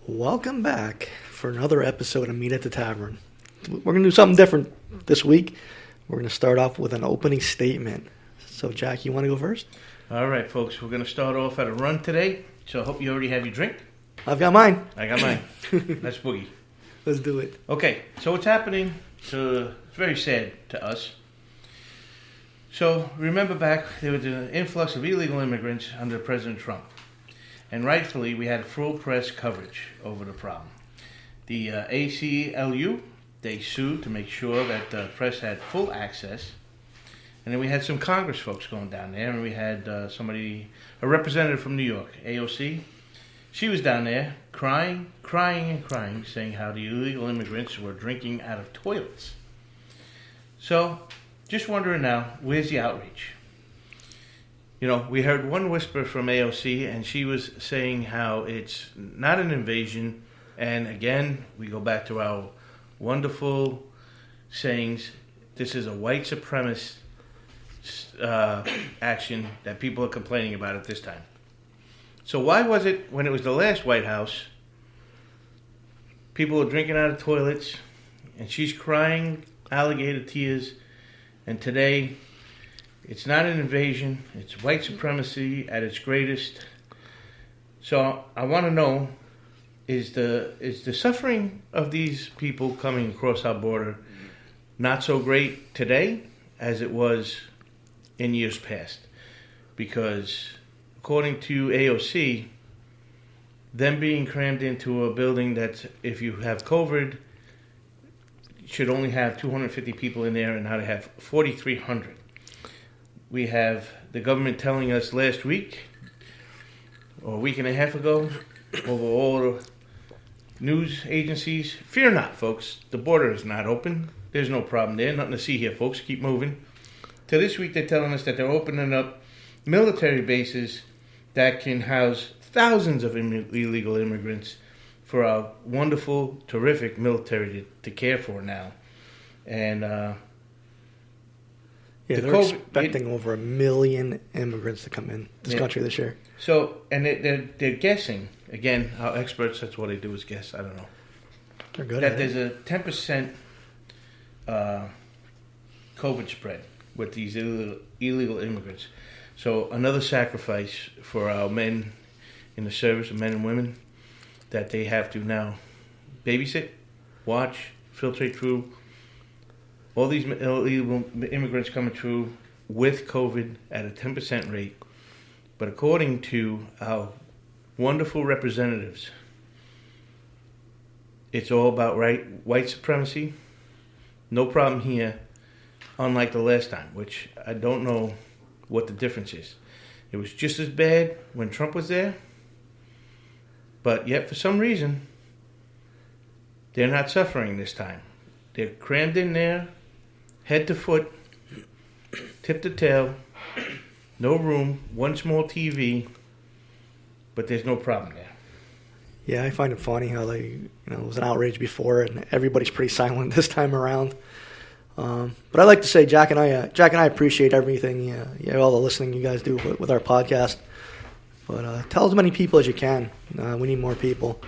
Welcome back for another episode of Meet at the Tavern. We're going to do something different this week. We're going to start off with an opening statement. So, Jack, you want to go first? All right, folks. We're going to start off at a run today. So I hope you already have your drink. I've got mine. I got mine. Let's boogie. Let's do it. Okay, so what's happening? So it's very sad to us. So remember back, there was an influx of illegal immigrants under President Trump. And rightfully, we had full press coverage over the problem. The ACLU, they sued to make sure that the press had full access. And then we had some Congress folks going down there, and we had a representative from New York, AOC. She was down there crying, saying how the illegal immigrants were drinking out of toilets. So, just wondering now, where's the outrage? You know, we heard one whisper from AOC, and she was saying how it's not an invasion. And again, we go back to our wonderful sayings. This is a white supremacist action that people are complaining about at this time. So why was it when it was the last White House, people were drinking out of toilets, and she's crying alligator tears, and today it's not an invasion, it's white supremacy at its greatest. So I want to know, is the suffering of these people coming across our border not so great today as it was in years past? Because according to AOC, them being crammed into a building that, if you have COVID, should only have 250 people in there, and now they have 4,300. We have the government telling us last week, or a week and a half ago, over all the news agencies, fear not, folks, the border is not open. There's no problem there, nothing to see here, folks, keep moving. To this week, they're telling us that they're opening up military bases that can house thousands of illegal immigrants for our wonderful, terrific military to care for now. And they're expecting over 1 million immigrants to come in this country this year. So, and they're guessing, again, our experts, that's what they do is guess, I don't know. They're good that there's a 10% COVID spread with these illegal immigrants. So another sacrifice for our men in the service, men and women, that they have to now babysit, watch, filtrate through all these illegal immigrants coming through with COVID at a 10% rate. But according to our wonderful representatives, it's all about white supremacy. No problem here, unlike the last time, which I don't know what the difference is. It was just as bad when Trump was there, but yet for some reason, they're not suffering this time. They're crammed in there, head to foot, tip to tail, no room, one small TV, but there's no problem there. Yeah, I find it funny how it was an outrage before, and everybody's pretty silent this time around. But I'd like to say, Jack and I appreciate everything, all the listening you guys do with our podcast. But tell as many people as you can. We need more people.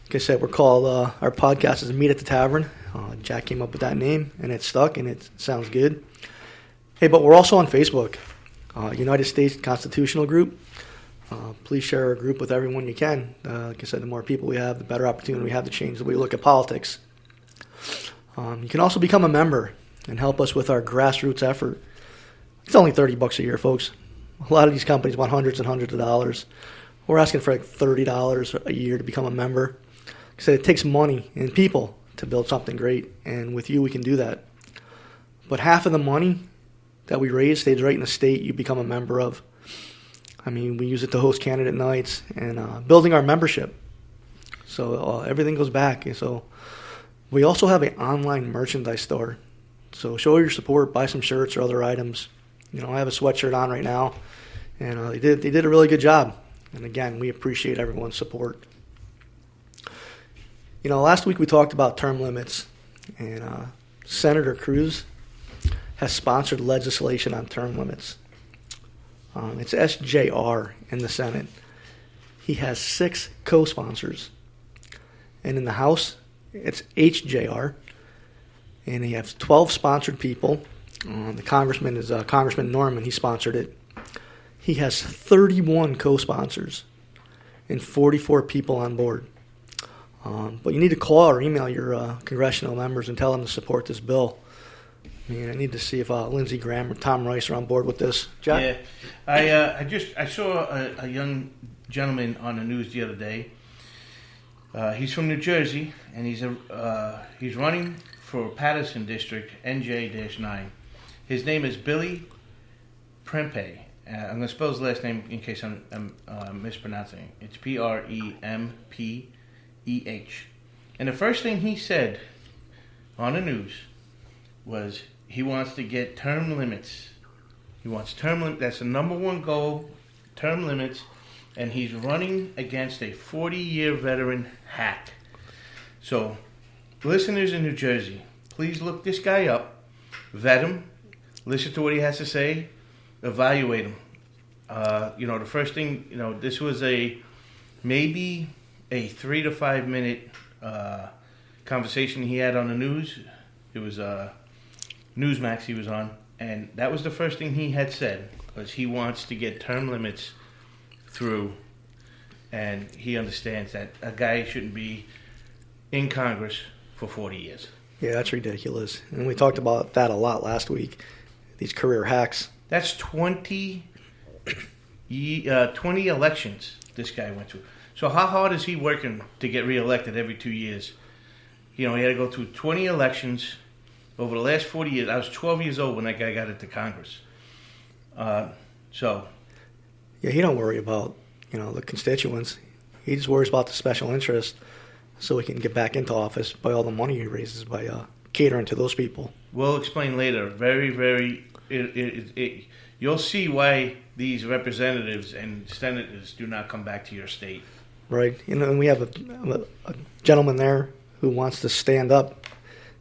Like I said, we're called, our podcast is Meet at the Tavern. Jack came up with that name, and it stuck, and it sounds good. Hey, but we're also on Facebook, United States Constitutional Group. Please share our group with everyone you can. Like I said, the more people we have, the better opportunity we have to change the way we look at politics. You can also become a member and help us with our grassroots effort. It's only $30 a year, folks. A lot of these companies want hundreds and hundreds of dollars. We're asking for like $30 a year to become a member. Like I said, it takes money and people to build something great, and with you we can do that. But half of the money that we raise stays right in the state you become a member of. I mean, we use it to host candidate nights and building our membership. So everything goes back. So we also have an online merchandise store. So show your support, buy some shirts or other items. I have a sweatshirt on right now, and they did a really good job. And again, we appreciate everyone's support. Last week we talked about term limits, and Senator Cruz has sponsored legislation on term limits. It's SJR in the Senate. He has 6 co-sponsors, And in the House, it's HJR. And he has 12 sponsored people. The congressman is Congressman Norman. He sponsored it. He has 31 co-sponsors and 44 people on board. But you need to call or email your congressional members and tell them to support this bill. I mean, I need to see if Lindsey Graham or Tom Rice are on board with this. Jack? Yeah, I saw a young gentleman on the news the other day. He's from New Jersey, and he's running for Patterson District, NJ-9. His name is Billy Prempeh. I'm going to spell his last name in case I'm mispronouncing it. It's Prempeh. And the first thing he said on the news was he wants to get term limits. He wants term limits. That's the number one goal, term limits. And he's running against a 40-year veteran hack. So, listeners in New Jersey, please look this guy up, vet him, listen to what he has to say, evaluate him. The first thing, this was maybe a 3 to 5 minute conversation he had on the news. It was Newsmax he was on, and that was the first thing he had said, was he wants to get term limits through, and he understands that a guy shouldn't be in Congress for 40 years. Yeah, that's ridiculous. And we talked about that a lot last week, these career hacks. That's 20 elections this guy went through. So how hard is he working to get reelected every 2 years? He had to go through 20 elections over the last 40 years. I was 12 years old when that guy got into Congress. Yeah, he don't worry about, the constituents. He just worries about the special interest so he can get back into office by all the money he raises by catering to those people. We'll explain later. Very, very... you'll see why these representatives and senators do not come back to your state. Right. And we have a gentleman there who wants to stand up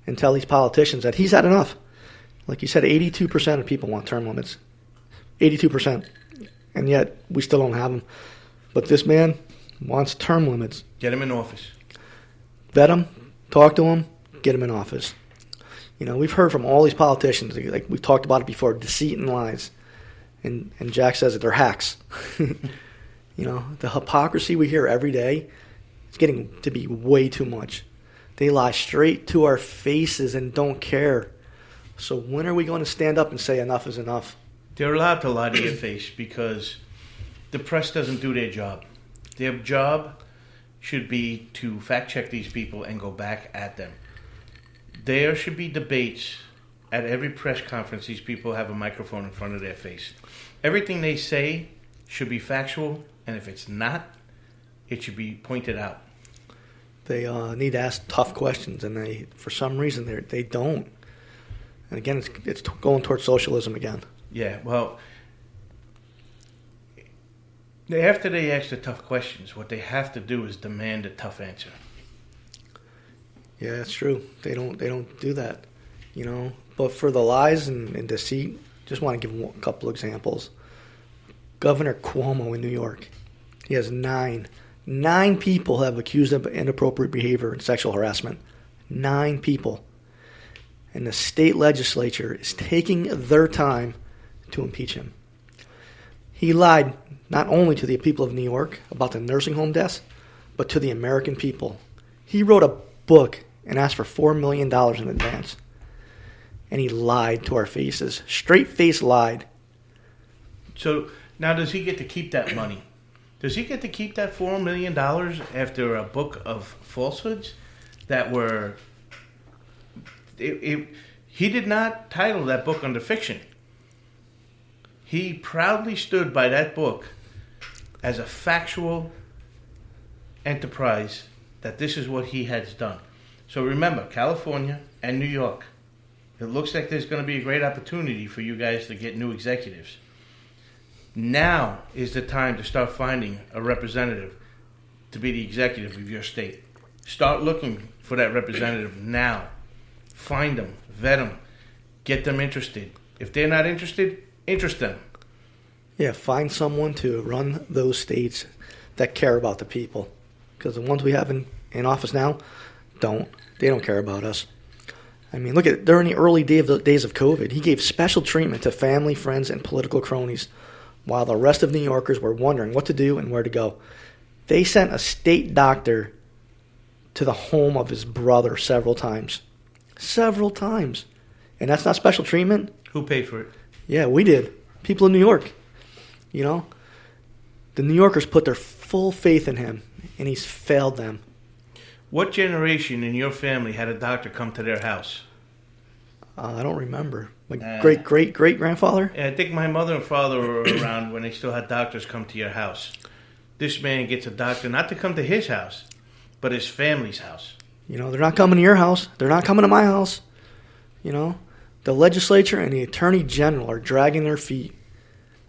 and tell these politicians that he's had enough. Like you said, 82% of people want term limits. 82%. And yet, we still don't have them. But this man wants term limits. Get him in office. Vet him, talk to him, get him in office. We've heard from all these politicians, like we've talked about it before, deceit and lies. And Jack says that they're hacks. The hypocrisy we hear every day is getting to be way too much. They lie straight to our faces and don't care. So when are we going to stand up and say enough is enough? They're allowed to lie to your face because the press doesn't do their job. Their job should be to fact-check these people and go back at them. There should be debates at every press conference. These people have a microphone in front of their face. Everything they say should be factual, and if it's not, it should be pointed out. They need to ask tough questions, and for some reason, they don't. And again, it's going towards socialism again. Yeah, well, after they ask the tough questions, what they have to do is demand a tough answer. Yeah, that's true. They don't do that, But for the lies and deceit, just want to give a couple examples. Governor Cuomo in New York, he has 9 people have accused him of inappropriate behavior and sexual harassment. 9 people. And the state legislature is taking their time to impeach him. He lied not only to the people of New York about the nursing home deaths, but to the American people. He wrote a book and asked for $4 million in advance. And he lied to our faces. Straight-faced lied. So now does he get to keep that money? Does he get to keep that $4 million after a book of falsehoods that were... He did not title that book under fiction. He proudly stood by that book as a factual enterprise that this is what he has done. So remember, California and New York, it looks like there's going to be a great opportunity for you guys to get new executives. Now is the time to start finding a representative to be the executive of your state. Start looking for that representative now. Find them, vet them, get them interested. If they're not interested, interest them. Yeah, find someone to run those states that care about the people. because the ones we have in office now don't. They don't care about us. I mean, look at during the early days of COVID, he gave special treatment to family, friends, and political cronies, while the rest of New Yorkers were wondering what to do and where to go. They sent a state doctor to the home of his brother several times. Several times. And that's not special treatment? Who paid for it? Yeah, we did. People in New York. You know? The New Yorkers put their full faith in him, and he's failed them. What generation in your family had a doctor come to their house? I don't remember. My great-great-great-grandfather? I think my mother and father were around when they still had doctors come to your house. This man gets a doctor not to come to his house, but his family's house. You know, they're not coming to your house. They're not coming to my house. You know, the legislature and the attorney general are dragging their feet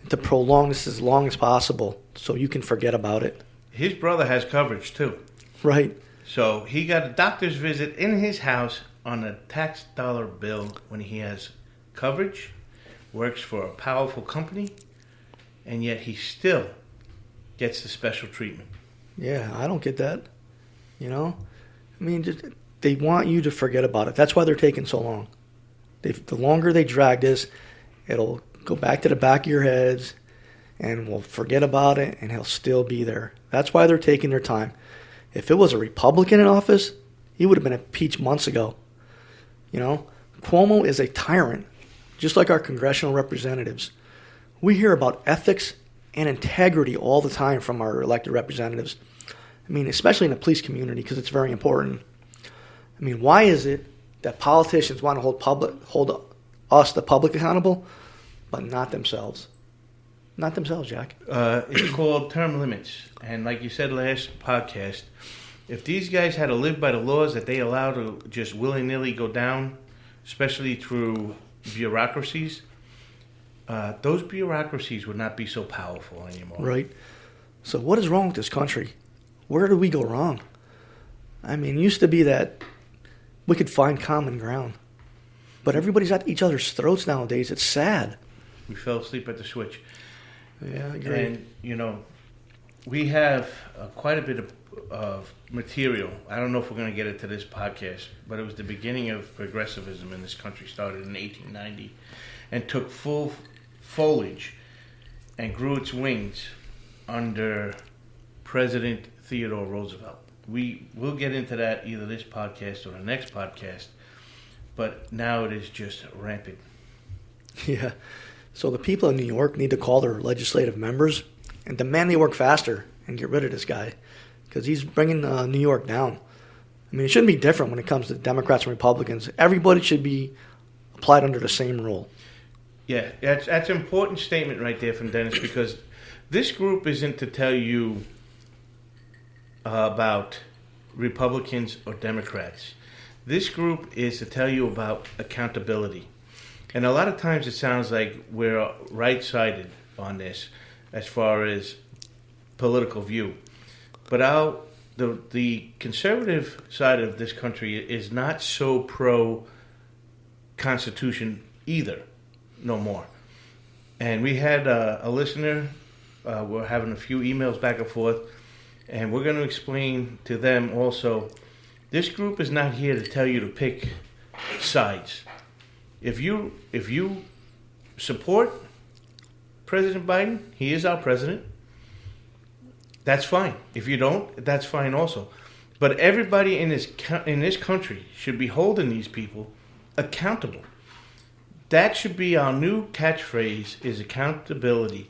to prolong this as long as possible so you can forget about it. His brother has coverage, too. Right. So he got a doctor's visit in his house on a tax dollar bill when he has coverage, works for a powerful company, and yet he still gets the special treatment. Yeah, I don't get that. You know? I mean, they want you to forget about it. That's why they're taking so long. The longer they drag this, it'll go back to the back of your heads, and we'll forget about it, and he'll still be there. That's why they're taking their time. If it was a Republican in office, he would have been impeached months ago. You know, Cuomo is a tyrant, just like our congressional representatives. We hear about ethics and integrity all the time from our elected representatives. I mean, especially in the police community, because it's very important. I mean, why is it that politicians want to hold us, the public, accountable, but not themselves? Not themselves, Jack. It's called term limits. And like you said last podcast, if these guys had to live by the laws that they allow to just willy-nilly go down, especially through bureaucracies, those bureaucracies would not be so powerful anymore. Right. So what is wrong with this country? Where did we go wrong? I mean, it used to be that we could find common ground. But everybody's at each other's throats nowadays. It's sad. We fell asleep at the switch. Yeah, I agree. And, you know, we have quite a bit of material. I don't know if we're going to get into this podcast, but it was the beginning of progressivism in this country. Started in 1890 and took full foliage and grew its wings under President Theodore Roosevelt. We will get into that either this podcast or the next podcast, but now it is just rampant. Yeah. So the people in New York need to call their legislative members and demand they work faster and get rid of this guy because he's bringing New York down. I mean, it shouldn't be different when it comes to Democrats and Republicans. Everybody should be applied under the same rule. Yeah, that's an important statement right there from Dennis, because this group isn't to tell you about Republicans or Democrats. This group is to tell you about accountability. And a lot of times it sounds like we're right-sided on this as far as political view. But the conservative side of this country is not so pro-Constitution either, no more. And we had a listener, we're having a few emails back and forth, and we're going to explain to them also, this group is not here to tell you to pick sides. If you support President Biden, he is our president, that's fine. If you don't, that's fine also. But everybody in this country should be holding these people accountable. That should be our new catchphrase, is accountability.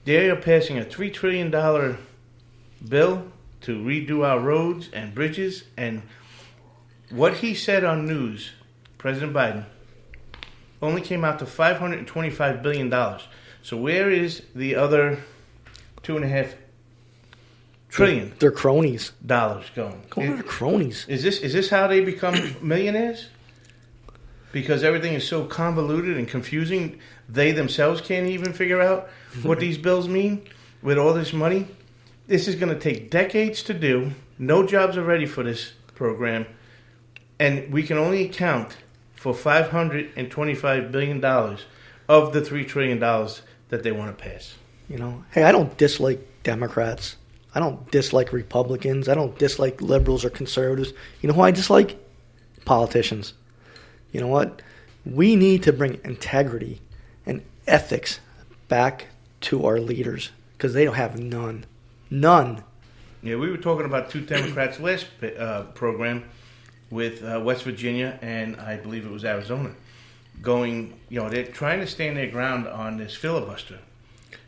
They are passing a $3 trillion bill to redo our roads and bridges, and what he said on news, President Biden, only came out to $525 billion. So where is the other $2.5 trillion? They're cronies. Dollars going. They're cronies. Is this how they become millionaires? Because everything is so convoluted and confusing, they themselves can't even figure out what these bills mean with all this money. This is going to take decades to do. No jobs are ready for this program. And we can only account for $525 billion of the $3 trillion that they want to pass. You know, hey, I don't dislike Democrats. I don't dislike Republicans. I don't dislike liberals or conservatives. You know who I dislike? Politicians. You know what? We need to bring integrity and ethics back to our leaders because they don't have none. None. Yeah, we were talking about two Democrats last program with West Virginia and I believe it was Arizona. Going, they're trying to stand their ground on this filibuster.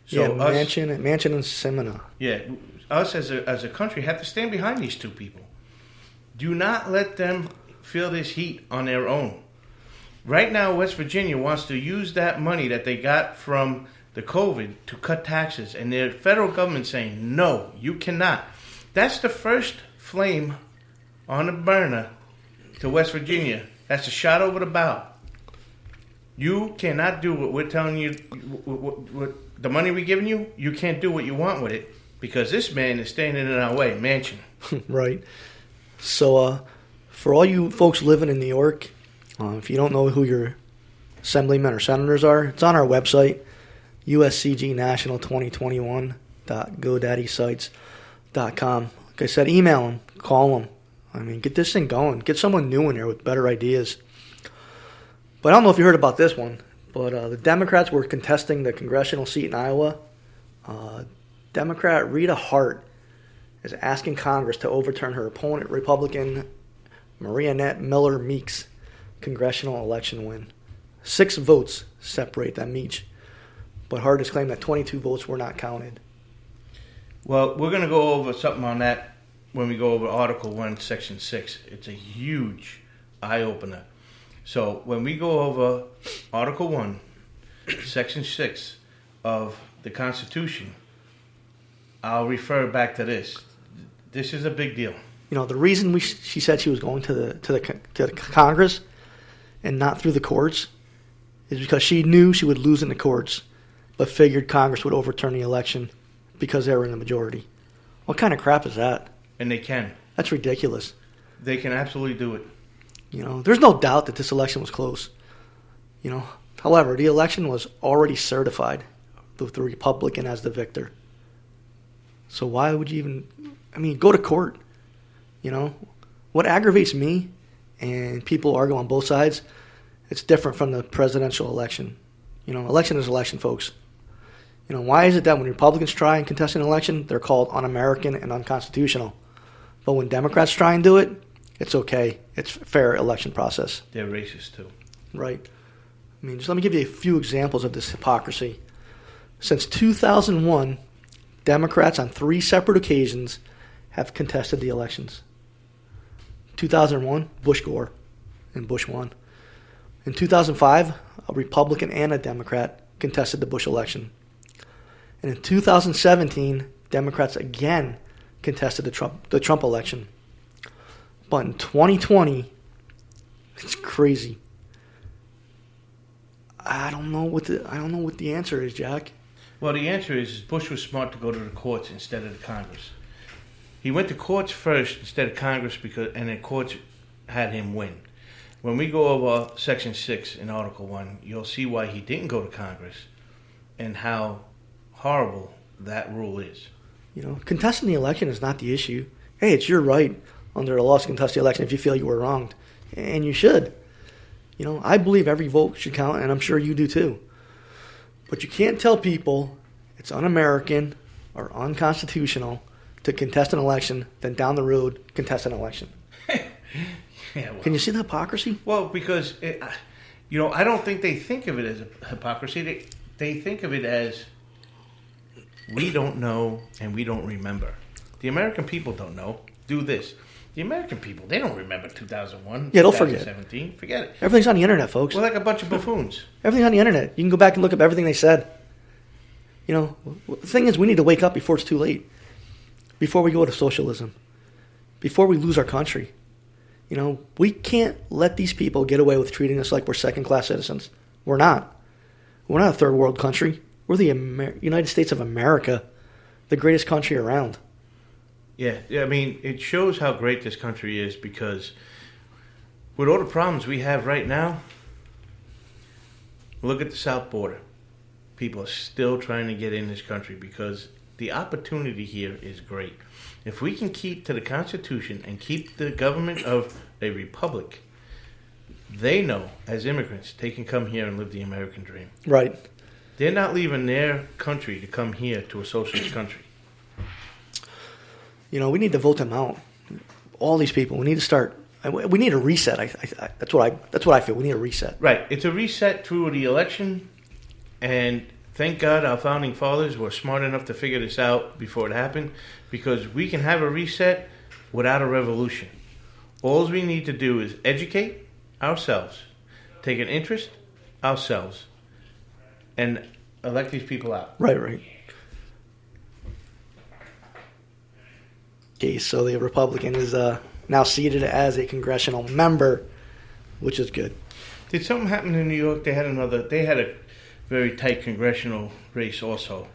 So Manchin and Semina. Yeah, us as a country have to stand behind these two people. Do not let them feel this heat on their own. Right now, West Virginia wants to use that money that they got from the COVID to cut taxes, and the federal government saying, no, you cannot. That's the first flame on the burner to West Virginia. That's a shot over the bow. You cannot do what we're telling you, what the money we're giving you, you can't do what you want with it because this man is standing in our way, Manchin. Right. So for all you folks living in New York, if you don't know who your assemblymen or senators are, it's on our website, uscgnational2021.godaddysite.com. Like I said, email them, call them. I mean, get this thing going. Get someone new in there with better ideas. But I don't know if you heard about this one, but the Democrats were contesting the congressional seat in Iowa. Democrat Rita Hart is asking Congress to overturn her opponent, Republican Mariannette Miller Meeks' congressional election win. 6 votes separate them each, but Hart has claimed that 22 votes were not counted. Well, we're going to go over something on that when we go over Article 1, Section 6. It's a huge eye-opener. So when we go over Article 1, Section 6 of the Constitution, I'll refer back to this. This is a big deal. You know, the reason she said she was going to the Congress and not through the courts is because she knew she would lose in the courts, but figured Congress would overturn the election because they were in the majority. What kind of crap is that? And they can. That's ridiculous. They can absolutely do it. You know, there's no doubt that this election was close. You know, however, the election was already certified with the Republican as the victor. So why would you even, go to court? You know, what aggravates me, and people argue on both sides, it's different from the presidential election. You know, election is election, folks. You know, why is it that when Republicans try and contest an election, they're called un-American and unconstitutional? But when Democrats try and do it, it's okay. It's a fair election process. They're racist, too. Right. Just let me give you a few examples of this hypocrisy. Since 2001, Democrats on 3 separate occasions have contested the elections. 2001, Bush Gore, and Bush won. In 2005, a Republican and a Democrat contested the Bush election. And in 2017, Democrats again contested the Trump election. But in 2020, it's crazy. I don't know what the answer is, Jack. Well, the answer is Bush was smart to go to the courts instead of the Congress. He went to courts first instead of Congress and the courts had him win. When we go over Section 6 in Article 1, you'll see why he didn't go to Congress and how horrible that rule is. You know, contesting the election is not the issue. Hey, it's your right under the laws to contest the election if you feel you were wronged. And you should. You know, I believe every vote should count, and I'm sure you do too. But you can't tell people it's un-American or unconstitutional to contest an election, then down the road contest an election. Yeah, well, can you see the hypocrisy? Well, because, I don't think they think of it as a hypocrisy. They think of it as we don't know and we don't remember. The American people don't know. Do this. The American people, they don't remember 2001, yeah, they'll 2017. Forget it. Everything's on the internet, folks. We're like a bunch of buffoons. Everything's on the internet. You can go back and look up everything they said. You know, the thing is, we need to wake up before it's too late. Before we go to socialism. Before we lose our country. You know, we can't let these people get away with treating us like we're second-class citizens. We're not. We're not a third world country. We're the United States of America, the greatest country around. Yeah, it shows how great this country is because with all the problems we have right now, look at the south border. People are still trying to get in this country because The opportunity here is great. If we can keep to the Constitution and keep the government of a republic, they know, as immigrants, they can come here and live the American dream. Right. They're not leaving their country to come here to a socialist country. You know, we need to vote them out. All these people. We need to start. We need a reset. That's what I feel. We need a reset. Right. It's a reset through the election, and thank God our founding fathers were smart enough to figure this out before it happened, because we can have a reset without a revolution. All we need to do is educate ourselves, take an interest ourselves, and elect these people out. Right. Okay, so the Republican is now seated as a congressional member, which is good. Did something happen in New York? They had a very tight congressional race also,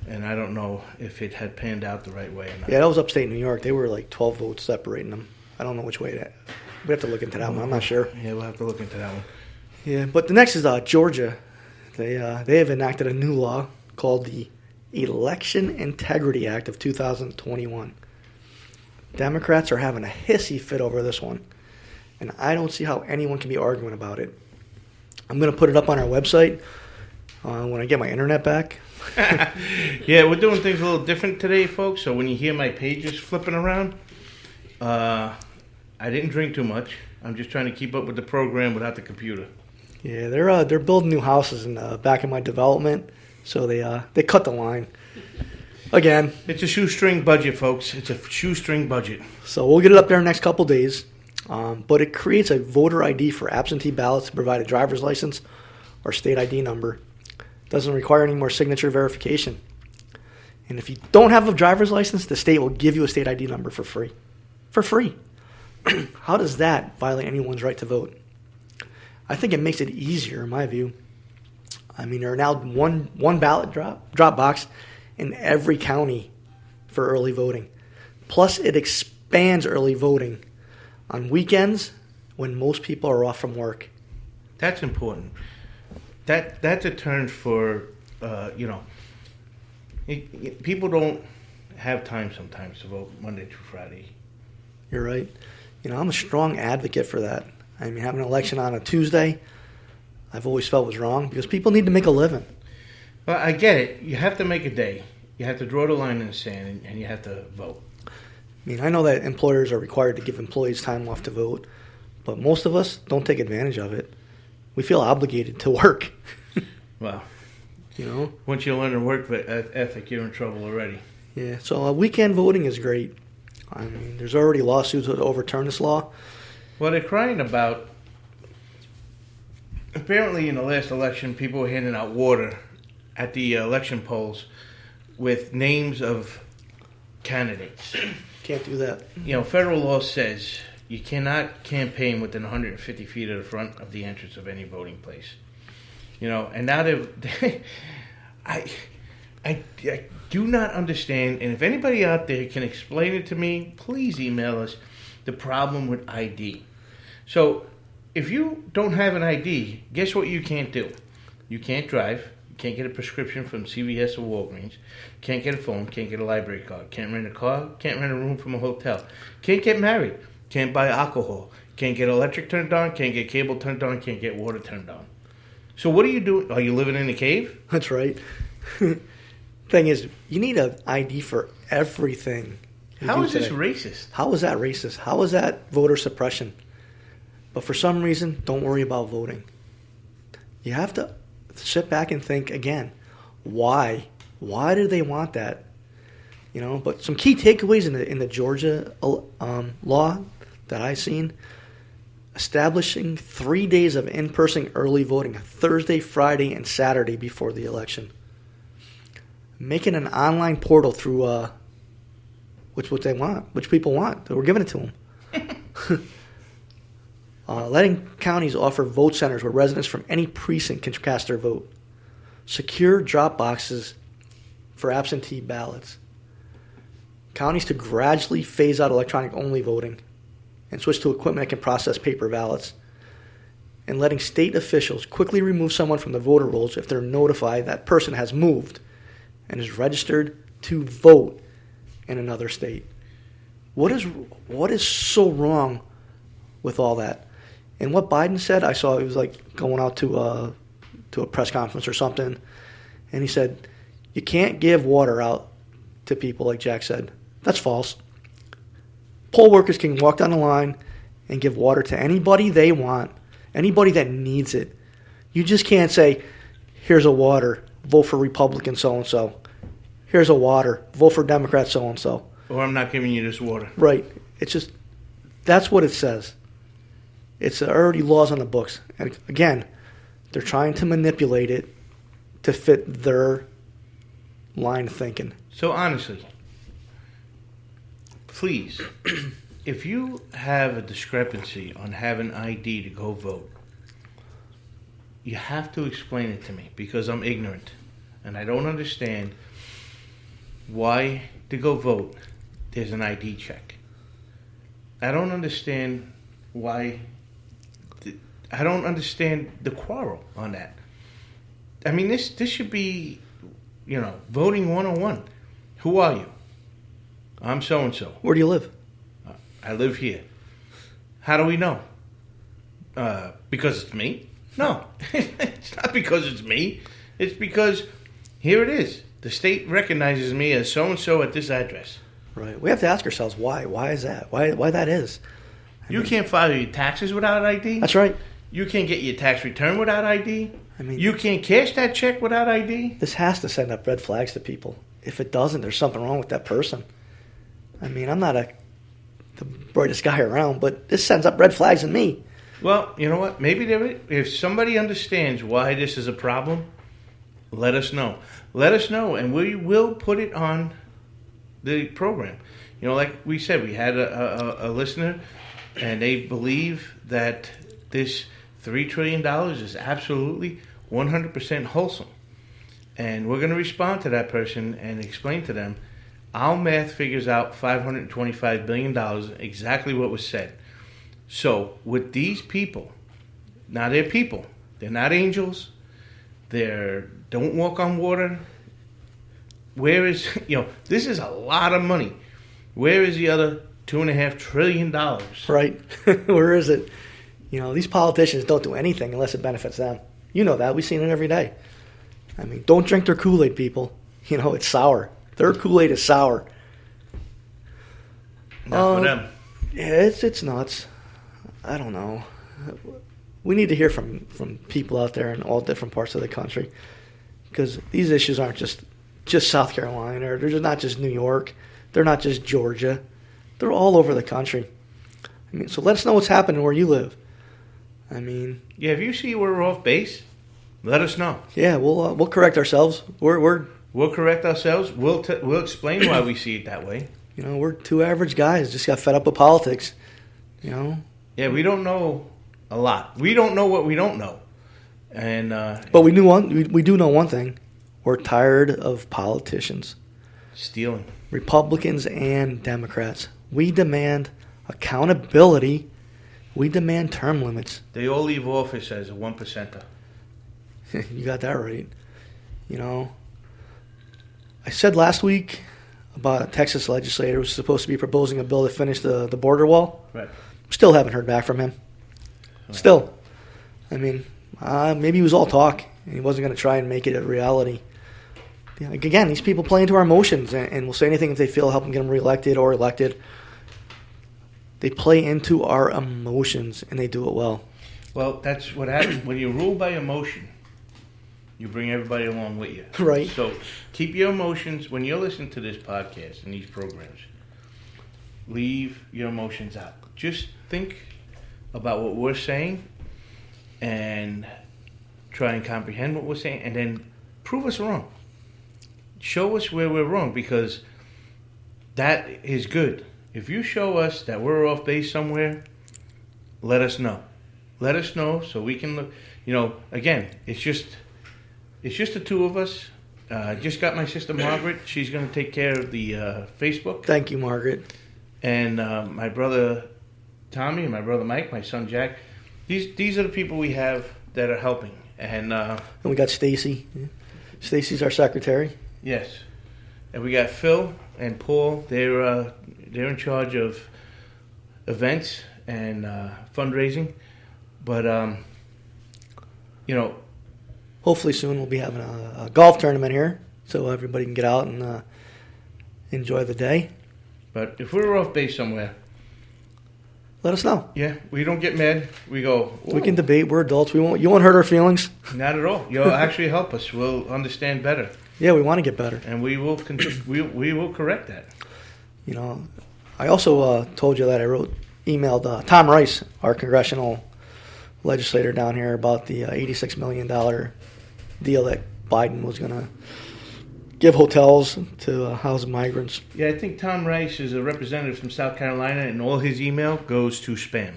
and I don't know if it had panned out the right way or not. Yeah, that was upstate New York. They were like 12 votes separating them. I don't know which way that. We have to look into that one. I'm not sure. Yeah, we'll have to look into that one. Yeah, but the next is Georgia. They have enacted a new law called the Election Integrity Act of 2021. Democrats are having a hissy fit over this one, and I don't see how anyone can be arguing about it. I'm going to put it up on our website when I get my internet back. Yeah, we're doing things a little different today, folks, so when you hear my pages flipping around, I didn't drink too much. I'm just trying to keep up with the program without the computer. Yeah, they're building new houses in the back of my development, so they cut the line. Again. It's a shoestring budget, folks. It's a shoestring budget. So we'll get it up there in the next couple days. But it creates a voter ID for absentee ballots to provide a driver's license or state ID number. It doesn't require any more signature verification. And if you don't have a driver's license, the state will give you a state ID number for free. For free. How does that violate anyone's right to vote? I think it makes it easier, in my view. I mean, there are now one ballot drop box in every county for early voting. Plus, it expands early voting on weekends when most people are off from work. That's important. That's a turn for, people don't have time sometimes to vote Monday through Friday. You're right. You know, I'm a strong advocate for that. I mean, having an election on a Tuesday, I've always felt was wrong because people need to make a living. Well, I get it. You have to make a day. You have to draw the line in the sand, and you have to vote. I mean, I know that employers are required to give employees time off to vote, but most of us don't take advantage of it. We feel obligated to work. Well, you know, once you learn to work ethic, you're in trouble already. Yeah, so weekend voting is great. I mean, there's already lawsuits to overturn this law. Well, they're crying about, apparently in the last election, people were handing out water at the election polls with names of candidates. Can't do that. You know, federal law says you cannot campaign within 150 feet of the front of the entrance of any voting place. You know, and now I do not understand, and if anybody out there can explain it to me, please email us, the problem with ID. So, if you don't have an ID, guess what you can't do? You can't drive, you can't get a prescription from CVS or Walgreens, can't get a phone, can't get a library card, can't rent a car, can't rent a room from a hotel, can't get married, can't buy alcohol, can't get electric turned on, can't get cable turned on, can't get water turned on. So what are you doing? Are you living in a cave? That's right. Thing is, you need an ID for everything. How is this racist? How is that racist? How is that voter suppression? But for some reason, don't worry about voting. You have to sit back and think again. Why? Why do they want that? You know. But some key takeaways in the Georgia law that I've seen: establishing 3 days of in-person early voting, Thursday, Friday, and Saturday before the election. Making an online portal through which they want, which people want. We're giving it to them. Letting counties offer vote centers where residents from any precinct can cast their vote. Secure drop boxes for absentee ballots. Counties to gradually phase out electronic-only voting and switch to equipment that can process paper ballots. And letting state officials quickly remove someone from the voter rolls if they're notified that person has moved and is registered to vote in another state. What is so wrong with all that? And what Biden said, I saw he was like going out to a press conference or something, and he said, you can't give water out to people, like Jack said. That's false. Poll workers can walk down the line and give water to anybody they want, anybody that needs it. You just can't say, here's a water, vote for Republican so-and-so. Here's a water, vote for Democrat so-and-so. Or I'm not giving you this water. Right. It's just, that's what it says. It's already laws on the books. And again, they're trying to manipulate it to fit their line of thinking. So honestly, please, if you have a discrepancy on having ID to go vote, you have to explain it to me, because I'm ignorant and I don't understand why to go vote there's an ID check. I don't understand why. I don't understand the quarrel on that. I mean, this should be, voting 101. Who are you? I'm so-and-so. Where do you live? I live here. How do we know? Because it's me? No, it's not because it's me. It's because here it is. The state recognizes me as so-and-so at this address. Right. We have to ask ourselves why. Why is that? Why that is? You can't file your taxes without ID. That's right. You can't get your tax return without ID. I mean, you can't cash that check without ID. This has to send up red flags to people. If it doesn't, there's something wrong with that person. I mean, I'm not the brightest guy around, but this sends up red flags in me. Well, you know what? Maybe if somebody understands why this is a problem, let us know. Let us know, and we will put it on the program. Like we said, we had a listener, and they believe that this $3 trillion is absolutely 100% wholesome. And we're going to respond to that person and explain to them our math figures out $525 billion, exactly what was said. So with these people, now they're people. They're not angels. They don't walk on water. Where is, this is a lot of money. Where is the other $2.5 trillion? Right. Where is it? These politicians don't do anything unless it benefits them. You know that. We've seen it every day. I mean, don't drink their Kool-Aid, people. It's sour. Their Kool-Aid is sour. Not for them. Yeah, it's nuts. I don't know. We need to hear from people out there in all different parts of the country, because these issues aren't just South Carolina, or they're just not just New York. They're not just Georgia. They're all over the country. I mean, so let us know what's happening where you live. I mean, yeah, if you see we're off base, let us know. Yeah, we'll correct ourselves. We'll correct ourselves. We'll explain why we see it that way. We're two average guys, just got fed up with politics. Yeah, we don't know a lot. We don't know what we don't know, and but we do know one thing: we're tired of politicians stealing. Republicans and Democrats. We demand accountability. We demand term limits. They all leave office as a 1%er. You got that right. I said last week about a Texas legislator who was supposed to be proposing a bill to finish the border wall. Right. Still haven't heard back from him. Right. Still. I mean, maybe it was all talk, and he wasn't going to try and make it a reality. Again, these people play into our emotions and will say anything if they feel help them get them reelected or elected. They play into our emotions, and they do it well. Well, that's what happens. When you rule by emotion, you bring everybody along with you. Right. So keep your emotions, when you're listening to this podcast and these programs, leave your emotions out. Just think about what we're saying and try and comprehend what we're saying, and then prove us wrong. Show us where we're wrong, because that is good. If you show us that we're off base somewhere, let us know. Let us know so we can look. Again, it's just the two of us. I just got my sister Margaret. She's going to take care of the Facebook. Thank you, Margaret. And my brother Tommy and my brother Mike, my son Jack. These are the people we have that are helping. And we got Stacy. Stacy's our secretary. Yes. And we got Phil and Paul. They're in charge of events and fundraising. But, hopefully soon we'll be having a golf tournament here so everybody can get out and enjoy the day. But if we're off base somewhere, let us know. Yeah, we don't get mad. We go. Whoa. We can debate. We're adults. You won't hurt our feelings. Not at all. You'll actually help us. We'll understand better. Yeah, we want to get better, and we will. We will correct that. I also told you that I emailed Tom Rice, our congressional legislator down here, about the $86 million deal that Biden was going to give hotels to house migrants. Yeah, I think Tom Rice is a representative from South Carolina, and all his email goes to spam.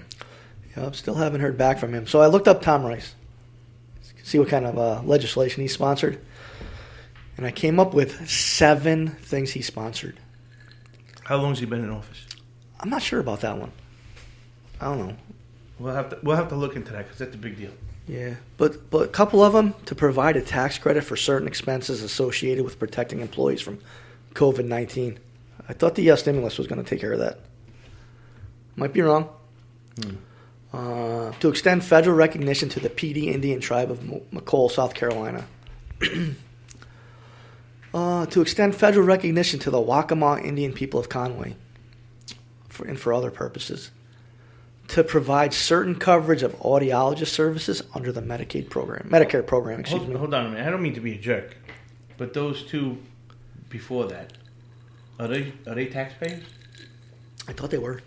Yeah, I still haven't heard back from him. So I looked up Tom Rice, see what kind of legislation he sponsored, and I came up with 7 things he sponsored. How long has he been in office? I'm not sure about that one. I don't know. We'll have to look into that because that's a big deal. Yeah, but a couple of them to provide a tax credit for certain expenses associated with protecting employees from COVID-19. I thought the stimulus was going to take care of that. Might be wrong. To extend federal recognition to the PD Indian tribe of McCall, South Carolina. To extend federal recognition to the Waccamaw Indian people of Conway, and for other purposes. To provide certain coverage of audiologist services under the Medicare program. Hold on a minute. I don't mean to be a jerk, but those 2 before that, are they taxpayers? I thought they were.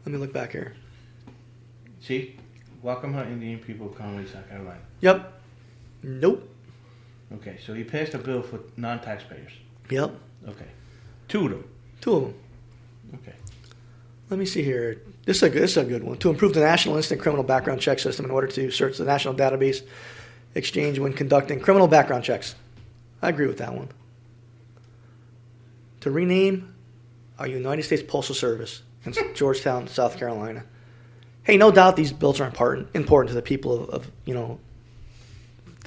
Let me look back here. See, Waccamaw Indian people of Conway, South Carolina. Yep. Nope. Okay, so he passed a bill for non-taxpayers. Yep. Okay, 2 of them. 2 of them. Okay. Let me see here. This is a good one. To improve the National Instant Criminal Background Check System in order to search the National Database Exchange when conducting criminal background checks. I agree with that one. To rename our United States Postal Service in Georgetown, South Carolina. Hey, no doubt these bills are important to the people of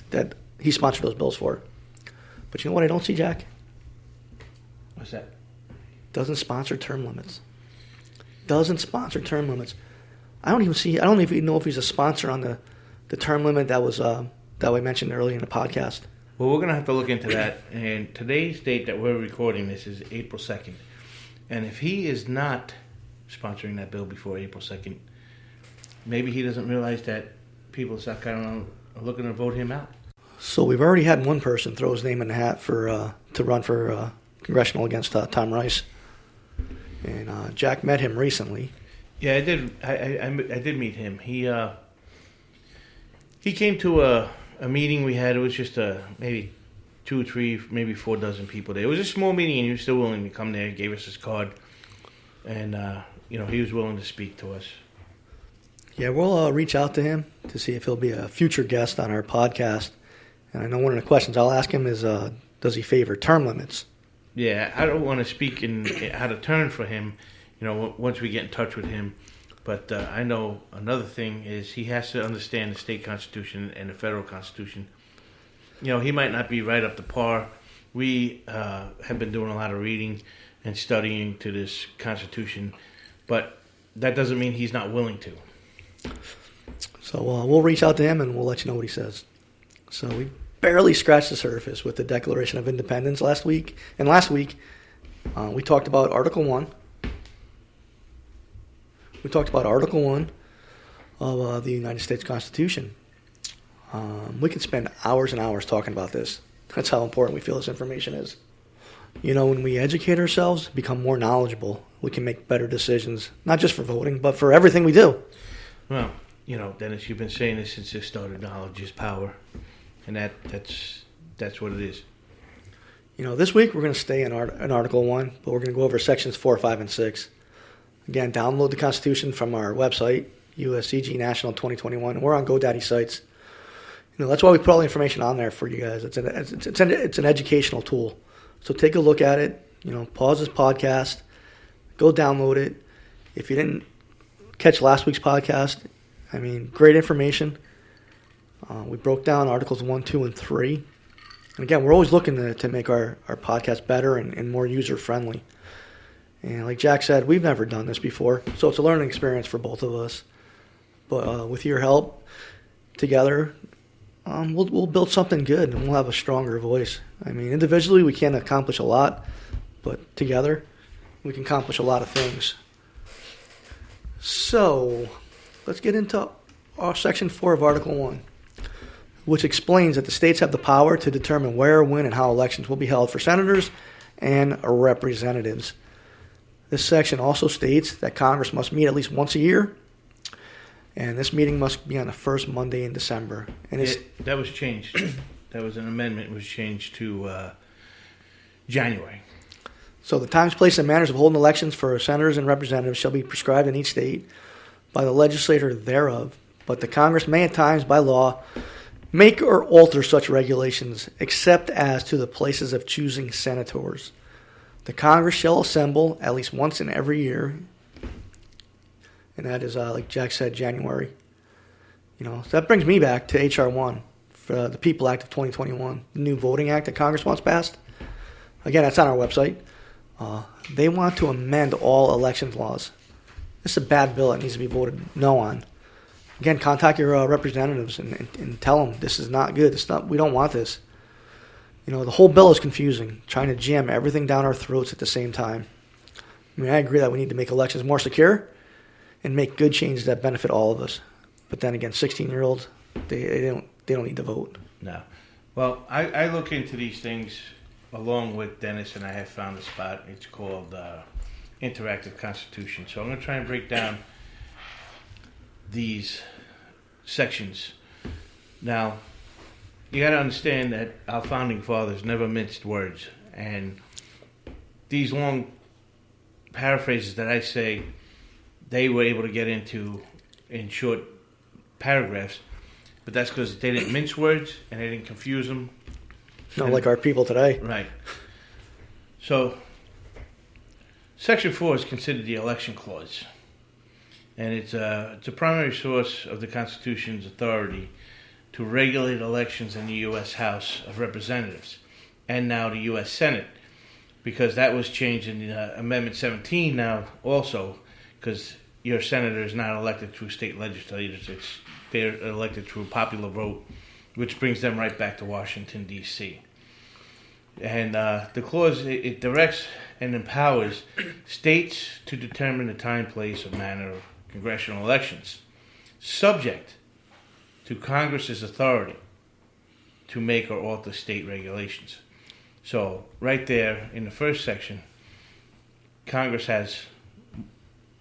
that he sponsored those bills for. But you know what I don't see, Jack? What's that? Doesn't sponsor term limits. Doesn't sponsor term limits. I don't even know if he's a sponsor on the term limit that we mentioned earlier in the podcast. Well, we're going to have to look into that. And today's date that we're recording this is April 2nd. And if he is not sponsoring that bill before April 2nd, maybe he doesn't realize that people in South Carolina are looking to vote him out. So we've already had one person throw his name in the hat for to run for congressional against Tom Rice. And Jack met him recently. Yeah, I did. I did meet him. He came to a meeting we had. It was just maybe 2 or 3, maybe 4 dozen people there. It was a small meeting, and he was still willing to come there. He gave us his card, and he was willing to speak to us. Yeah, we'll reach out to him to see if he'll be a future guest on our podcast. And I know one of the questions I'll ask him is, does he favor term limits? Yeah, I don't want to speak in out of turn for him, once we get in touch with him. But I know another thing is he has to understand the state constitution and the federal constitution. He might not be right up to par. We have been doing a lot of reading and studying to this constitution, but that doesn't mean he's not willing to. So we'll reach out to him and we'll let you know what he says. So we barely scratched the surface with the Declaration of Independence last week. And last week, we talked about Article 1. We talked about Article 1 of the United States Constitution. We could spend hours and hours talking about this. That's how important we feel this information is. When we educate ourselves, become more knowledgeable, we can make better decisions, not just for voting, but for everything we do. Well, Dennis, you've been saying this since you started. Knowledge is power. And that's what it is. This week we're going to stay in Article 1, but we're going to go over sections 4, 5, and 6. Again, download the Constitution from our website, USCG National 2021. And we're on GoDaddy sites. That's why we put all the information on there for you guys. It's an educational tool. So take a look at it. Pause this podcast. Go download it. If you didn't catch last week's podcast, great information. We broke down Articles 1, 2, and 3. And again, we're always looking to make our podcast better and more user-friendly. And like Jack said, we've never done this before, so it's a learning experience for both of us. But with your help, together, we'll build something good, and we'll have a stronger voice. I mean, individually, we can't accomplish a lot, but together, we can accomplish a lot of things. So, let's get into Section 4 of Article 1, which explains that the states have the power to determine where, when, and how elections will be held for senators and representatives. This section also states that Congress must meet at least once a year, and this meeting must be on the first Monday in December. And that was changed. That was an amendment. It was changed to January. So the times, place, and manners of holding elections for senators and representatives shall be prescribed in each state by the legislator thereof, but the Congress may at times, by law, make or alter such regulations, except as to the places of choosing senators. The Congress shall assemble at least once in every year, and that is, like Jack said, January. So that brings me back to H.R. 1, for the People Act of 2021, the new voting act that Congress wants passed. Again, that's on our website. They want to amend all elections laws. This is a bad bill that needs to be voted no on. Again, contact your representatives and tell them this is not good. We don't want this. The whole bill is confusing, trying to jam everything down our throats at the same time. I mean, I agree that we need to make elections more secure and make good changes that benefit all of us. But then again, 16-year-olds, they don't need to vote. No. Well, I look into these things along with Dennis, and I have found a spot. It's called Interactive Constitution. So I'm going to try and break down these sections. Now, you got to understand that our founding fathers never minced words, and these long paraphrases that I say, they were able to get into in short paragraphs, but that's because they didn't mince words and they didn't confuse them. Not like our people today. Right. So, Section 4 is considered the election clause, and it's a primary source of the Constitution's authority to regulate elections in the U.S. House of Representatives and now the U.S. Senate, because that was changed in Amendment 17 now also, because your senator is not elected through state legislators. They're elected through popular vote, which brings them right back to Washington, D.C. And the clause, it directs and empowers states to determine the time, place, or manner of congressional elections, subject to Congress's authority to make or alter state regulations. So, right there in the first section, Congress has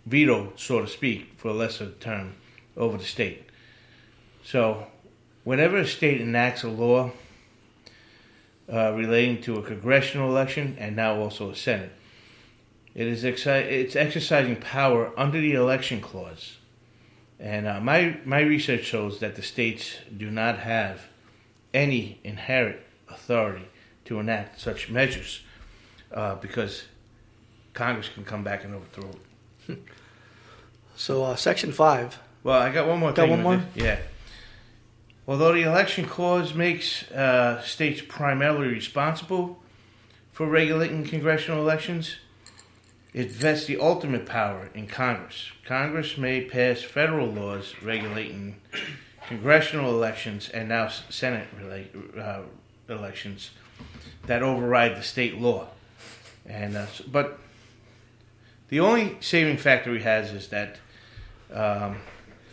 veto, so to speak, for a lesser term, over the state. So, whenever a state enacts a law relating to a congressional election and now also a Senate, it's exercising power under the election clause. And my research shows that the states do not have any inherent authority to enact such measures because Congress can come back and overthrow it. So, Section 5. Well, I got one more thing. Got one more? Yeah. Although the election clause makes states primarily responsible for regulating congressional elections, it vests the ultimate power in Congress. Congress may pass federal laws regulating congressional elections and now Senate elections that override the state law. And but the only saving factor he has is that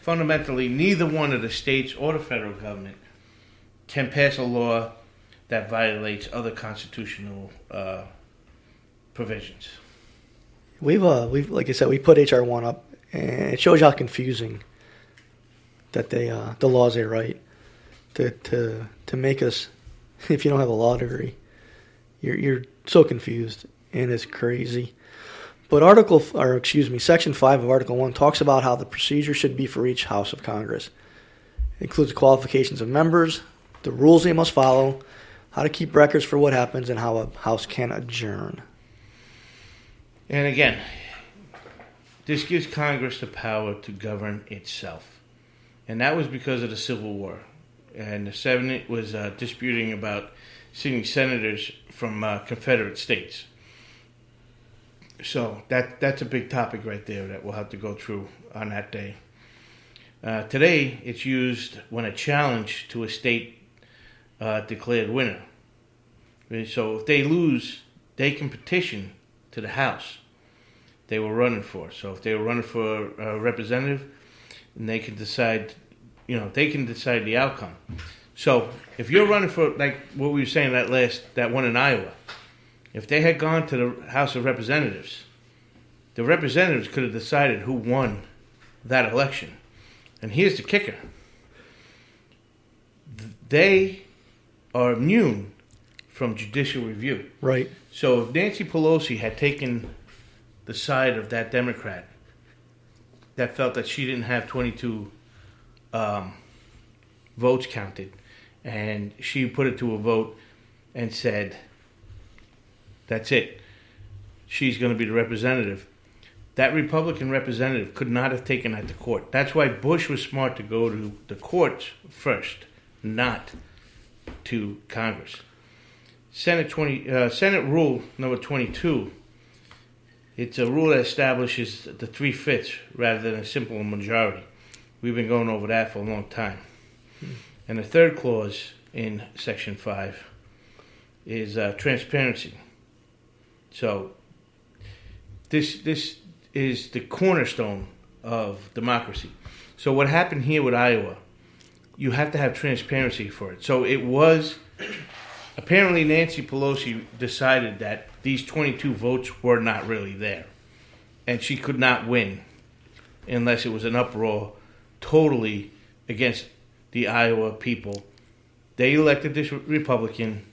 fundamentally neither one of the states or the federal government can pass a law that violates other constitutional provisions. We've like I said, we put HR 1 up, and it shows you how confusing that the laws they write to make us. If you don't have a law degree, you're so confused, and it's crazy. But Section 5 of Article 1 talks about how the procedure should be for each House of Congress. It includes the qualifications of members, the rules they must follow, how to keep records for what happens, and how a House can adjourn. And again, this gives Congress the power to govern itself. And that was because of the Civil War. And the Senate was disputing about sitting senators from Confederate states. So that's a big topic right there that we'll have to go through on that day. Today, it's used when a challenge to a state declared winner. So if they lose, they can petition to the House they were running for. So if they were running for a representative, and they can decide, they can decide the outcome. So if you're running for, like what we were saying that one in Iowa, if they had gone to the House of Representatives, the representatives could have decided who won that election. And here's the kicker. They are immune from judicial review. Right. So if Nancy Pelosi had taken the side of that Democrat that felt that she didn't have 22 votes counted, and she put it to a vote and said, that's it, she's going to be the representative, that Republican representative could not have taken that to court. That's why Bush was smart to go to the courts first, not to Congress. Senate Rule number 22, it's a rule that establishes the 3/5 rather than a simple majority. We've been going over that for a long time. And the third clause in Section 5 is transparency. So this is the cornerstone of democracy. So what happened here with Iowa, you have to have transparency for it. So it was, apparently Nancy Pelosi decided that these 22 votes were not really there. And she could not win unless it was an uproar totally against the Iowa people. They elected this Republican.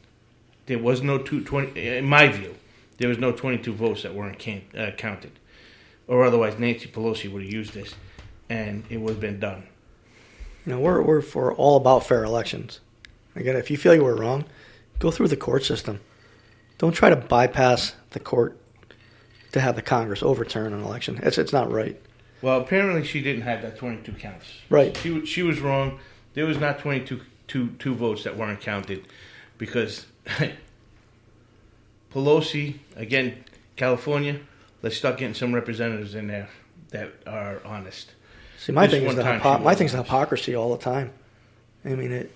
There was no 20, in my view, there was no 22 votes that weren't counted. Or otherwise Nancy Pelosi would have used this, and it would have been done. We're for all about fair elections. Again, if you feel you were wrong, go through the court system. Don't try to bypass the court to have the Congress overturn an election. It's not right. Well, apparently she didn't have that 22 counts. Right. She was wrong. There was not 22 two votes that weren't counted because Pelosi, again, California, let's start getting some representatives in there that are honest. See, my thing is the hypocrisy all the time. I mean,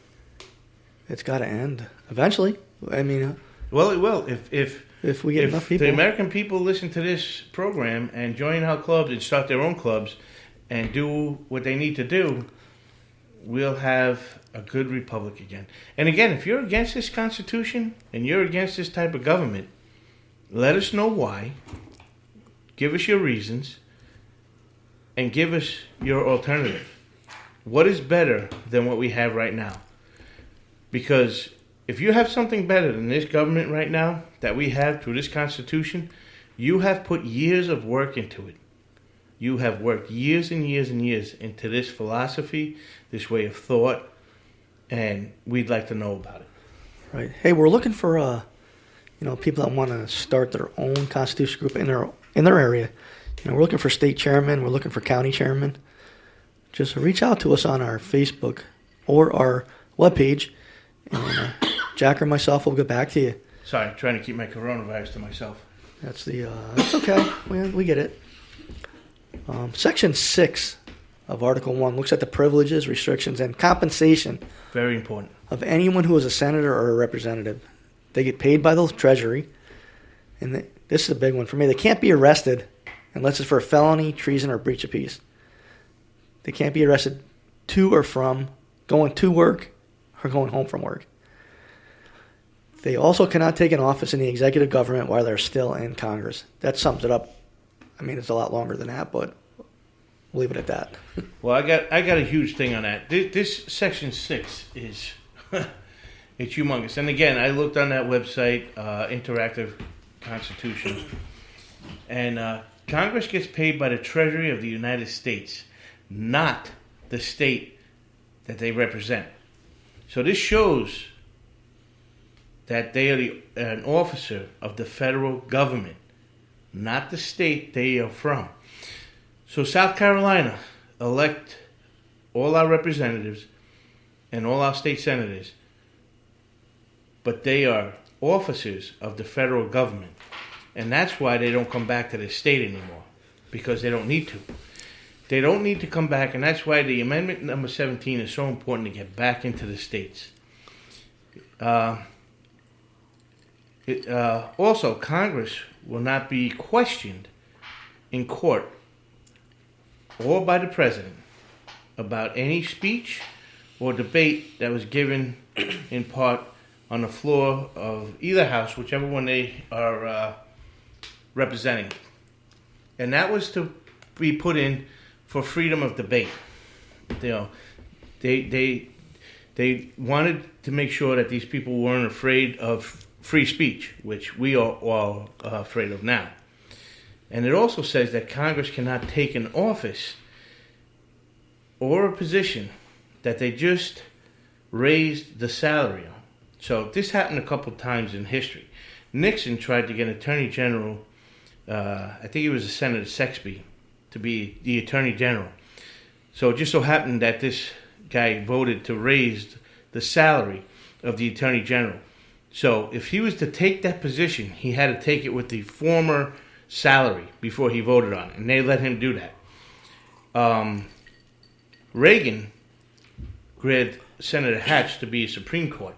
it's got to end eventually. I mean, well, it will if we get enough people. The American people listen to this program and join our clubs and start their own clubs and do what they need to do, we'll have a good republic again. And again, if you're against this Constitution and you're against this type of government, let us know why. Give us your reasons. And give us your alternative. What is better than what we have right now? Because if you have something better than this government right now that we have through this Constitution, you have put years of work into it. You have worked years and years and years into this philosophy, this way of thought, and we'd like to know about it. Right. Hey, we're looking for people that want to start their own Constitution group in their area. We're looking for state chairman. We're looking for county chairman. Just reach out to us on our Facebook or our webpage, and Jack or myself will get back to you. Sorry, trying to keep my coronavirus to myself. That's okay. We get it. Section 6 of Article 1 looks at the privileges, restrictions, and compensation. Very important. Of anyone who is a senator or a representative. They get paid by the Treasury, and this is a big one for me. They can't be arrested unless it's for a felony, treason, or breach of peace. They can't be arrested to or from going to work or going home from work. They also cannot take an office in the executive government while they're still in Congress. That sums it up. I mean, it's a lot longer than that, but we'll leave it at that. Well, I got a huge thing on that. This Section 6 is it's humongous. And again, I looked on that website, Interactive Constitution, and Congress gets paid by the Treasury of the United States, not the state that they represent. So this shows that they are an officer of the federal government, not the state they are from. So South Carolina elect all our representatives and all our state senators but they are officers of the federal government. And that's why they don't come back to the state anymore, because they don't need to. They don't need to come back, and that's why the Amendment number 17 is so important to get back into the states. Also, Congress will not be questioned in court or by the president about any speech or debate that was given in part on the floor of either house, whichever one they are representing. And that was to be put in for freedom of debate. You know, they wanted to make sure that these people weren't afraid of free speech, which we are all afraid of now. And it also says that Congress cannot take an office or a position that they just raised the salary on. So this happened a couple times in history. Nixon tried to get Attorney General, I think he was Senator Sexby, to be the Attorney General. So it just so happened that this guy voted to raise the salary of the Attorney General. So if he was to take that position, he had to take it with the former salary before he voted on it, and they let him do that. Reagan grabbed Senator Hatch to be a Supreme Court,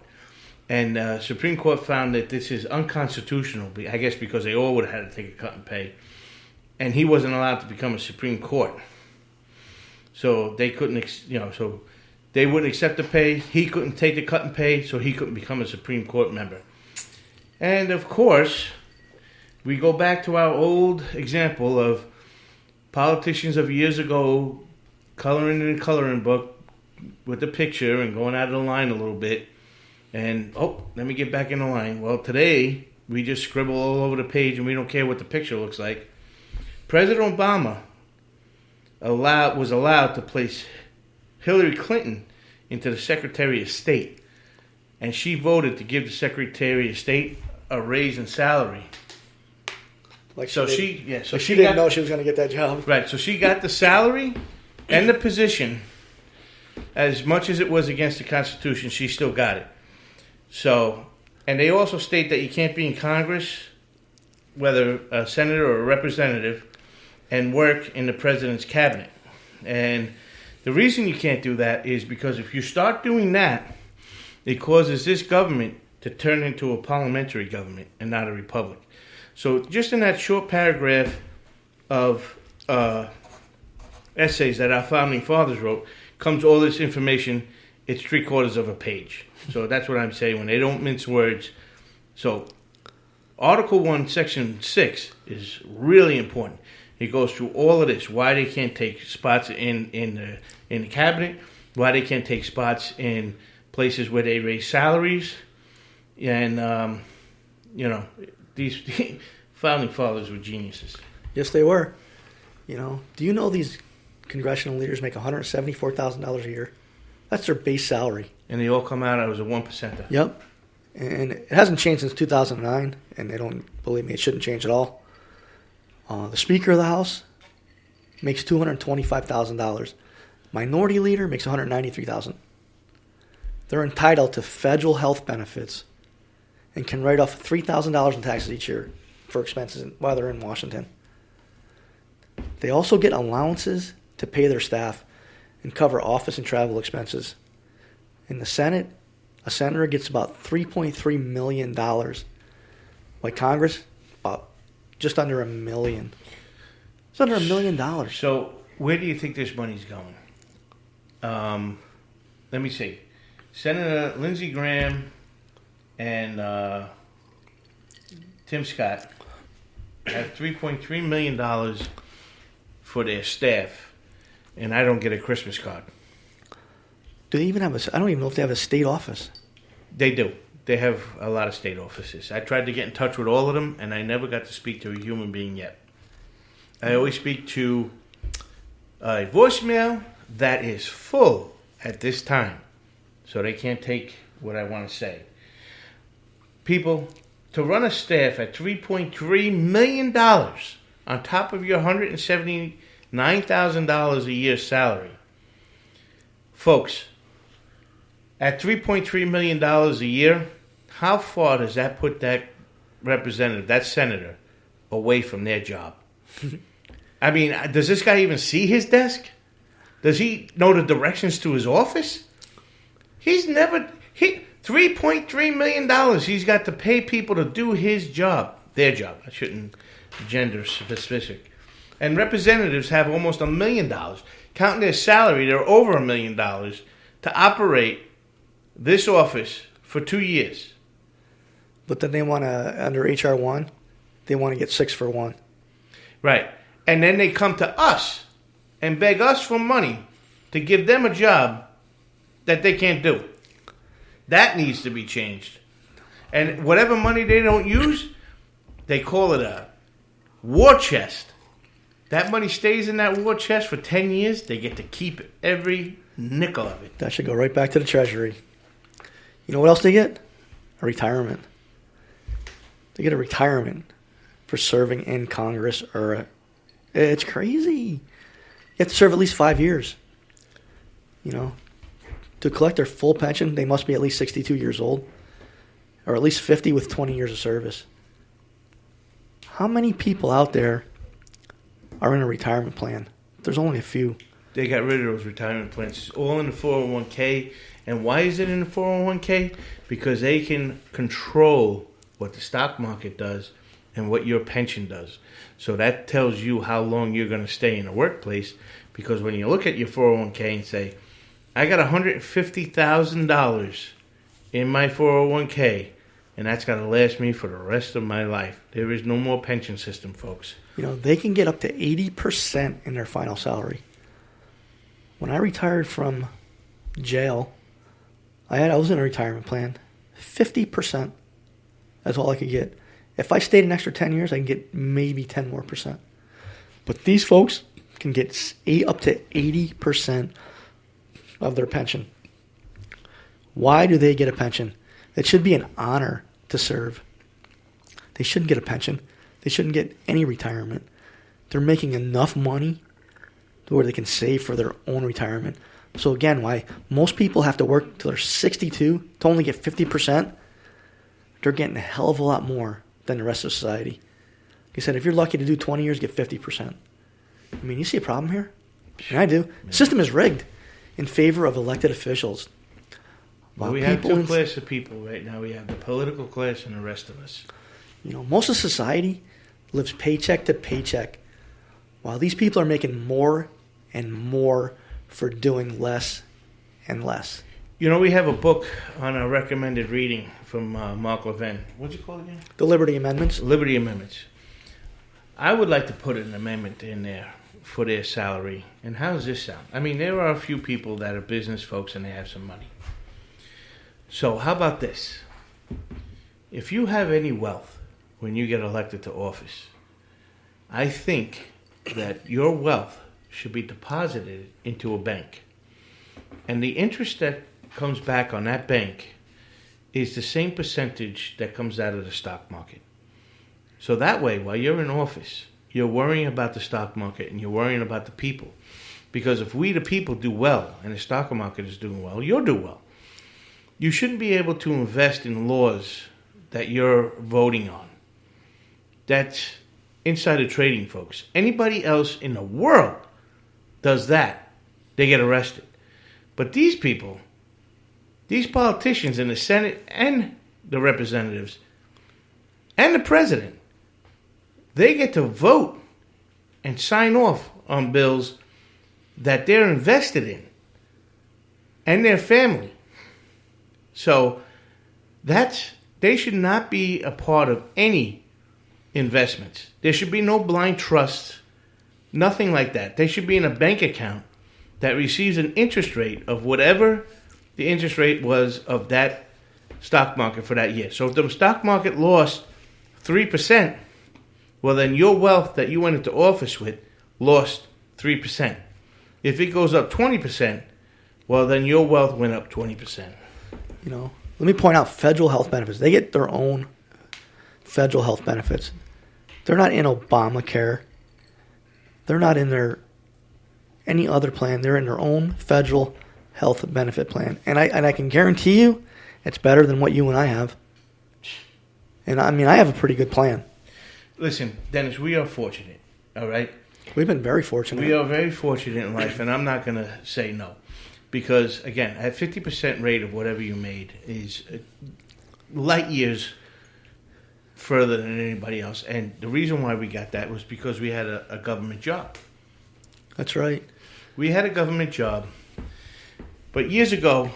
and Supreme Court found that this is unconstitutional, I guess because they all would have had to take a cut in pay, and he wasn't allowed to become a Supreme Court. So they couldn't, so they wouldn't accept the pay. He couldn't take the cut in pay, so he couldn't become a Supreme Court member. And of course, we go back to our old example of politicians of years ago coloring in a coloring book with the picture and going out of the line a little bit. And, let me get back in the line. Well, today, we just scribble all over the page and we don't care what the picture looks like. President Obama was allowed to place Hillary Clinton into the Secretary of State. And she voted to give the Secretary of State a raise in salary. She didn't know she was going to get that job. Right, so she got the salary and the position. As much as it was against the Constitution, she still got it. So, and they also state that you can't be in Congress, whether a senator or a representative, and work in the president's cabinet. And the reason you can't do that is because if you start doing that, it causes this government to turn into a parliamentary government and not a republic. So just in that short paragraph of essays that our founding fathers wrote comes all this information. It's 3/4 of a page. So that's what I'm saying when they don't mince words. So Article 1, Section 6 is really important. It goes through all of this, why they can't take spots in the cabinet, why they can't take spots in places where they raise salaries, and these founding fathers were geniuses. Yes, they were. Do you know these congressional leaders make $174,000 a year? That's their base salary. And they all come out as a 1%er. Yep. And it hasn't changed since 2009, and they don't, believe me, it shouldn't change at all. The Speaker of the House makes $225,000. Minority Leader makes $193,000. They're entitled to federal health benefits and can write off $3,000 in taxes each year for expenses while they're in Washington. They also get allowances to pay their staff and cover office and travel expenses. In the Senate, a senator gets about $3.3 million. Like Congress, about just under $1 million. It's under $1 million. So where do you think this money's going? Let me see. Senator Lindsey Graham and Tim Scott have $3.3 million for their staff. And I don't get a Christmas card. Do they even have I don't even know if they have a state office. They do. They have a lot of state offices. I tried to get in touch with all of them, and I never got to speak to a human being yet. I always speak to a voicemail that is full at this time, so they can't take what I want to say. People, to run a staff at $3.3 million on top of your $179,000 a year salary. Folks, at $3.3 million a year, how far does that put that representative, that senator, away from their job? I mean, does this guy even see his desk? Does he know the directions to his office? He's never... $3.3 million he's got to pay people to do his job. Their job. I shouldn't gender specific. And representatives have almost $1 million. Counting their salary, they're over $1 million to operate this office for 2 years. But then they want to, under HR 1, they want to get 6 for 1. Right. And then they come to us and beg us for money to give them a job that they can't do. That needs to be changed. And whatever money they don't use, they call it a war chest. That money stays in that war chest for 10 years. They get to keep it, every nickel of it. That should go right back to the Treasury. You know what else they get? A retirement. They get a retirement for serving in Congress. It's crazy. You have to serve at least 5 years. You know, to collect their full pension, they must be at least 62 years old, or at least 50 with 20 years of service. How many people out there are in a retirement plan? There's only a few. They got rid of those retirement plans. It's all in the 401k. And why is it in the 401k? Because they can control what the stock market does and what your pension does. So that tells you how long you're going to stay in the workplace. Because when you look at your 401k and say, I got $150,000 in my 401k, and that's going to last me for the rest of my life. There is no more pension system, folks. You know, they can get up to 80% in their final salary. When I retired from jail, I was in a retirement plan. 50%. That's all I could get. If I stayed an extra 10 years, I can get maybe 10 more percent. But these folks can get up to 80% of their pension. Why do they get a pension? It should be an honor to serve. They shouldn't get a pension. They shouldn't get any retirement. They're making enough money to where they can save for their own retirement. So again, why most people have to work till they're 62 to only get 50%, they're getting a hell of a lot more than the rest of society. Like I said, if you're lucky to do 20 years, get 50%. I mean, you see a problem here? And I do. The system is rigged in favor of elected officials. Well, we have two classes of people right now. We have the political class and the rest of us. You know, most of society lives paycheck to paycheck, while these people are making more and more for doing less and less. You know, we have a book on our recommended reading from Mark Levin. What's it called again? The Liberty Amendments. Liberty Amendments. I would like to put an amendment in there for their salary. And how does this sound? I mean, there are a few people that are business folks and they have some money. So how about this? If you have any wealth when you get elected to office, I think that your wealth should be deposited into a bank. And the interest that comes back on that bank is the same percentage that comes out of the stock market. So that way, while you're in office, you're worrying about the stock market and you're worrying about the people. Because if we, the people, do well and the stock market is doing well, you'll do well. You shouldn't be able to invest in laws that you're voting on. That's insider trading, folks. Anybody else in the world does that, they get arrested. But these people, these politicians in the Senate and the representatives and the president, they get to vote and sign off on bills that they're invested in and their family. So they should not be a part of any investments. There should be no blind trusts, nothing like that. They should be in a bank account that receives an interest rate of whatever the interest rate was of that stock market for that year. So if the stock market lost 3%, well then your wealth that you went into office with lost 3%. If it goes up 20%, well then your wealth went up 20%. You know, let me point out federal health benefits. They get their own federal health benefits. They're not in Obamacare. They're not in any other plan. They're in their own federal health benefit plan. And I can guarantee you it's better than what you and I have. And I mean, I have a pretty good plan. Listen, Dennis, we are fortunate, all right? We've been very fortunate. We are very fortunate in life, and I'm not going to say no. Because, again, at 50% rate of whatever you made is light years further than anybody else. And the reason why we got that was because we had a government job. That's right. We had a government job. But years ago,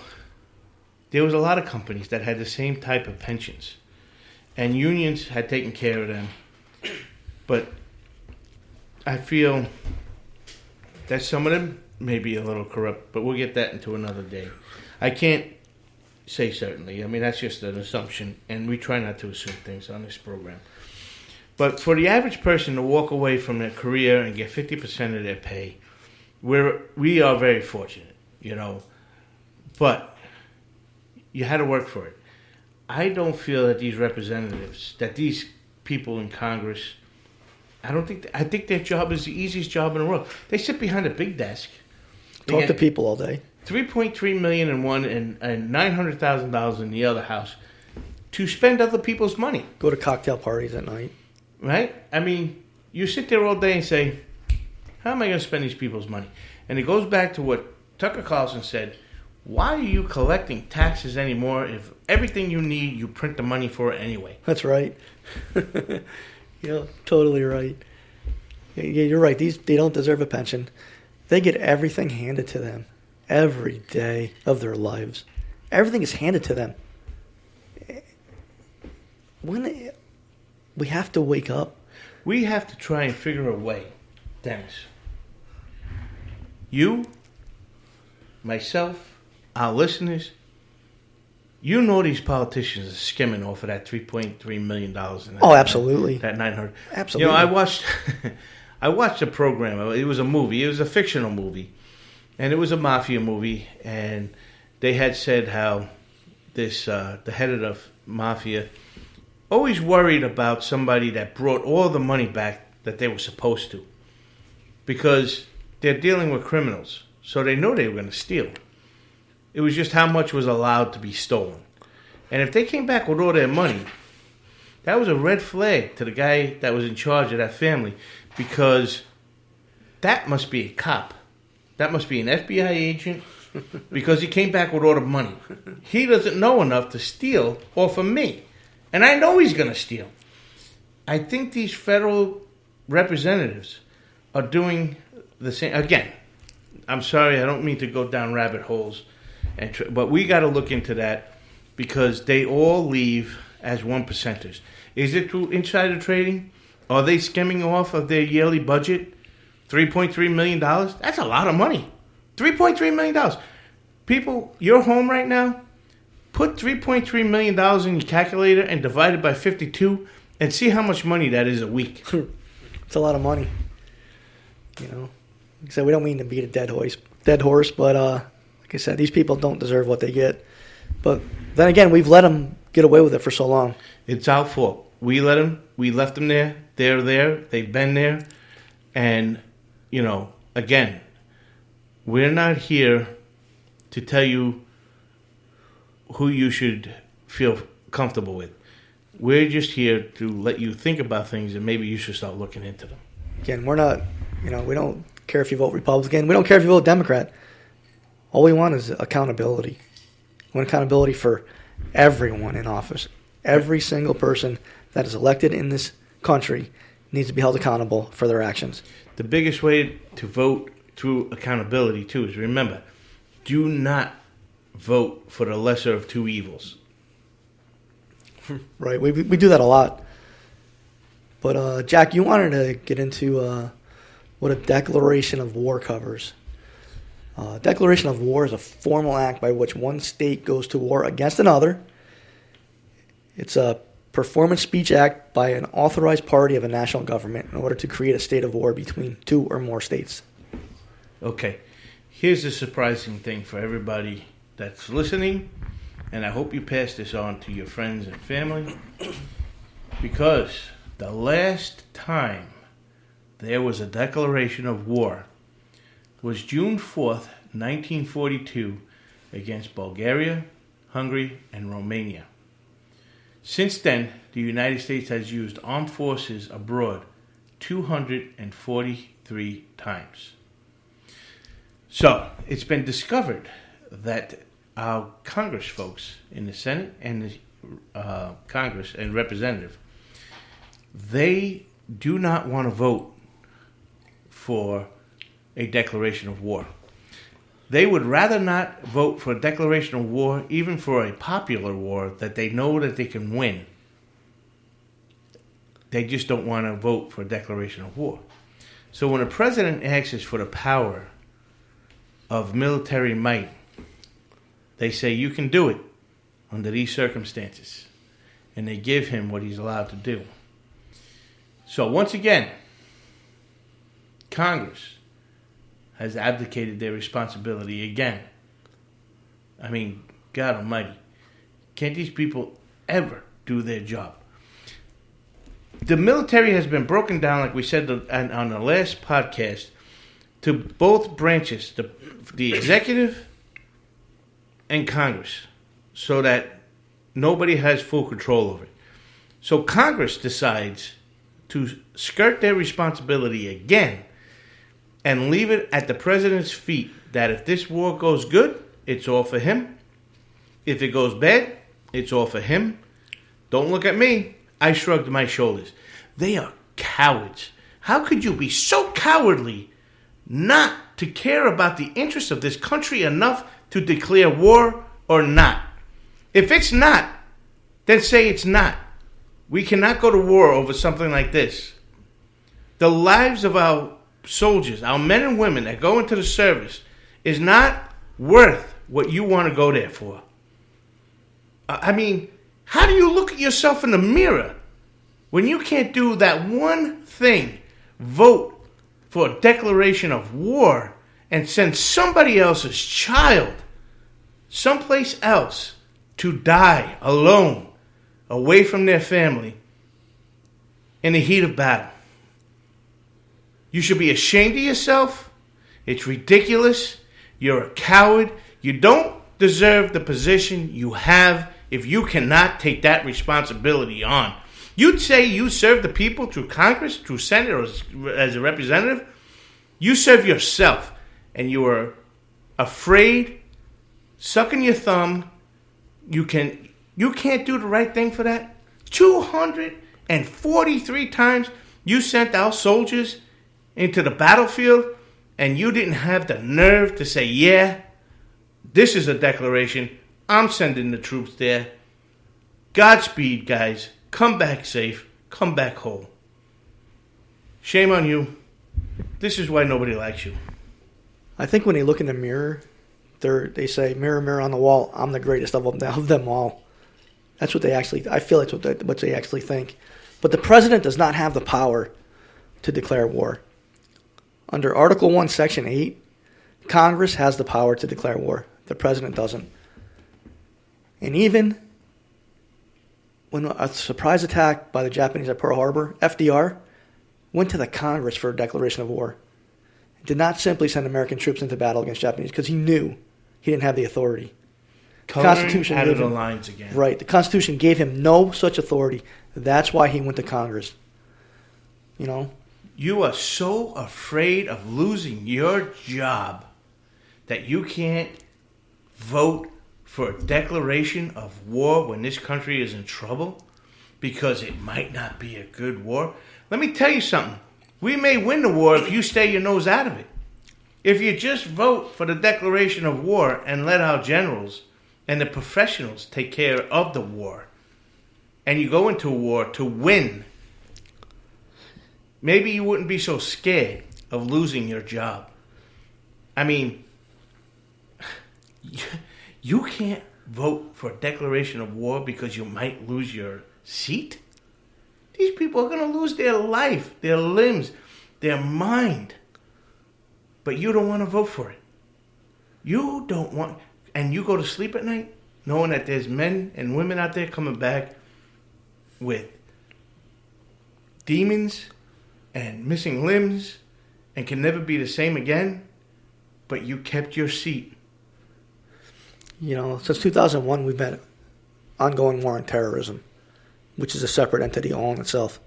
there was a lot of companies that had the same type of pensions. And unions had taken care of them. But I feel that some of them may be a little corrupt, but we'll get that into another day. I can't say certainly. I mean, that's just an assumption, and we try not to assume things on this program. But for the average person to walk away from their career and get 50% of their pay, we are very fortunate, you know. But you had to work for it. I don't feel that these representatives, that these people in Congress, I think their job is the easiest job in the world. They sit behind a big desk. Talk to people all day. $3.3 million in one and $900,000 in the other house to spend other people's money. Go to cocktail parties at night. Right? I mean, you sit there all day and say, how am I going to spend these people's money? And it goes back to what Tucker Carlson said. Why are you collecting taxes anymore if everything you need, you print the money for it anyway? That's right. Yeah, totally right. Yeah, you're right. They don't deserve a pension. They get everything handed to them every day of their lives. Everything is handed to them. We have to wake up. We have to try and figure a way, Dennis. You, myself, our listeners, you know these politicians are skimming off of that $3.3 million. Absolutely. That $900. Absolutely. You know, I watched a program. It was a movie. It was a fictional movie. And it was a mafia movie. And they had said how this the head of the mafia always worried about somebody that brought all the money back that they were supposed to. Because they're dealing with criminals. So they know they were going to steal. It was just how much was allowed to be stolen. And if they came back with all their money, that was a red flag to the guy that was in charge of that family, because that must be a cop. That must be an FBI agent, because he came back with all the money. He doesn't know enough to steal off of me. And I know he's going to steal. I think these federal representatives are doing the same. Again, I'm sorry, I don't mean to go down rabbit holes. But we got to look into that, because they all leave as one percenters. Is it through insider trading? Are they skimming off of their yearly budget? $3.3 million? That's a lot of money. $3.3 million. People, you're home right now. Put $3.3 million in your calculator and divide it by 52 and see how much money that is a week. It's a lot of money. You know, like I said, we don't mean to beat a dead horse, but like I said, these people don't deserve what they get. But then again, we've let them get away with it for so long. It's our fault. We let them. We left them there. They're there. They've been there. And, you know, again, we're not here to tell you who you should feel comfortable with. We're just here to let you think about things, and maybe you should start looking into them. Again, we're not, you know, we don't care if you vote Republican. We don't care if you vote Democrat. All we want is accountability. We want accountability for everyone in office. Every single person that is elected in this country needs to be held accountable for their actions. The biggest way to vote through accountability, too, is remember, do not vote for the lesser of two evils. Right. We do that a lot. But, Jack, you wanted to get into what a declaration of war covers. Declaration of war is a formal act by which one state goes to war against another. It's a performance speech act by an authorized party of a national government in order to create a state of war between two or more states. Okay. Here's the surprising thing for everybody that's listening, and I hope you pass this on to your friends and family, because the last time there was a declaration of war was June 4th, 1942, against Bulgaria, Hungary, and Romania. Since then, the United States has used armed forces abroad 243 times. So, it's been discovered that our Congress folks in the Senate and the Congress and Representative, they do not want to vote for a declaration of war. They would rather not vote for a declaration of war, even for a popular war that they know that they can win. They just don't want to vote for a declaration of war. So when a president asks for the power of military might, they say you can do it under these circumstances. And they give him what he's allowed to do. So once again, Congress has abdicated their responsibility again. I mean, God almighty. Can't these people ever do their job? The military has been broken down, like we said on the last podcast, to both branches, the executive and Congress, so that nobody has full control over it. So Congress decides to skirt their responsibility again and leave it at the president's feet that if this war goes good, it's all for him. If it goes bad, it's all for him. Don't look at me. I shrugged my shoulders. They are cowards. How could you be so cowardly not to care about the interests of this country enough to declare war or not? If it's not, then say it's not. We cannot go to war over something like this. The lives of our soldiers, our men and women that go into the service, is not worth what you want to go there for. I mean, how do you look at yourself in the mirror when you can't do that one thing, vote for a declaration of war, and send somebody else's child someplace else to die alone, away from their family, in the heat of battle? You should be ashamed of yourself. It's ridiculous. You're a coward. You don't deserve the position you have if you cannot take that responsibility on. You'd say you serve the people through Congress, through Senate, or as a representative. You serve yourself, and you are afraid, sucking your thumb. You can't do the right thing for that. 243 times you sent our soldiers into the battlefield, and you didn't have the nerve to say, yeah, this is a declaration. I'm sending the troops there. Godspeed, guys. Come back safe. Come back whole. Shame on you. This is why nobody likes you. I think when they look in the mirror, they say, mirror, mirror on the wall, I'm the greatest of them all. That's what they actually, I feel that's what they actually think. But the president does not have the power to declare war. Under Article 1, Section 8, Congress has the power to declare war. The president doesn't. And even when a surprise attack by the Japanese at Pearl Harbor, FDR went to the Congress for a declaration of war. He did not simply send American troops into battle against Japanese because he knew he didn't have the authority. The Constitution out of the lines again. Right. The Constitution gave him no such authority. That's why he went to Congress. You know? You are so afraid of losing your job that you can't vote for a declaration of war when this country is in trouble because it might not be a good war. Let me tell you something. We may win the war if you stay your nose out of it. If you just vote for the declaration of war and let our generals and the professionals take care of the war, and you go into a war to win, maybe you wouldn't be so scared of losing your job. I mean, you can't vote for a declaration of war because you might lose your seat? These people are going to lose their life, their limbs, their mind. But you don't want to vote for it. You don't want... And you go to sleep at night knowing that there's men and women out there coming back with demons and missing limbs and can never be the same again, but you kept your seat. You know, since 2001, we've had ongoing war on terrorism. which is a separate entity all in itself.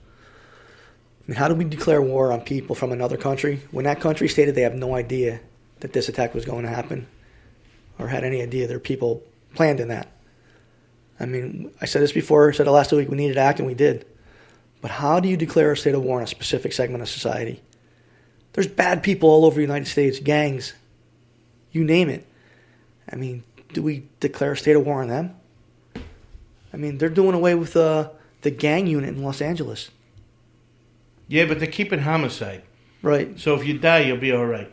I mean, how do we declare war on people from another country when that country stated they have no idea that this attack was going to happen or had any idea there are people planned in that? I mean, I said this before, I said it last week, we needed to act, and we did. But how do you declare a state of war on a specific segment of society? There's bad people all over the United States, gangs, you name it. I mean, do we declare a state of war on them? I mean, they're doing away with the gang unit in Los Angeles. Yeah, but they're keeping homicide. Right. So if you die, you'll be all right.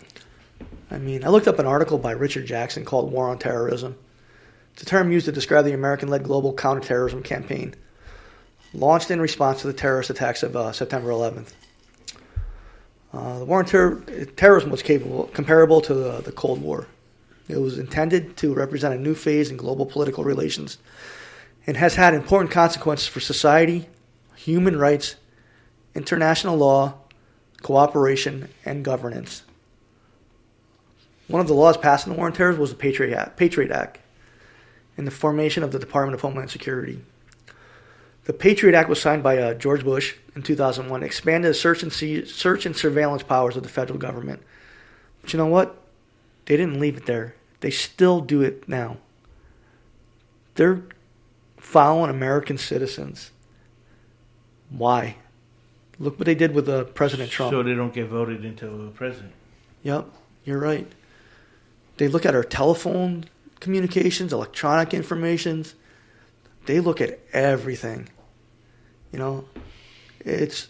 I mean, I looked up an article by Richard Jackson called War on Terrorism. It's a term used to describe the American-led global counterterrorism campaign, launched in response to the terrorist attacks of September 11th. The war on terrorism was comparable to the Cold War. It was intended to represent a new phase in global political relations and has had important consequences for society, human rights, international law, cooperation, and governance. One of the laws passed in the war on terrorism was the Patriot Act and the formation of the Department of Homeland Security. The Patriot Act was signed by George Bush in 2001, expanded the search and surveillance powers of the federal government. But you know what? They didn't leave it there. They still do it now. They're following American citizens. Why? Look what they did with President Trump. So they don't get voted into a president. Yep, you're right. They look at our telephone communications, electronic informations. They look at everything. You know, it's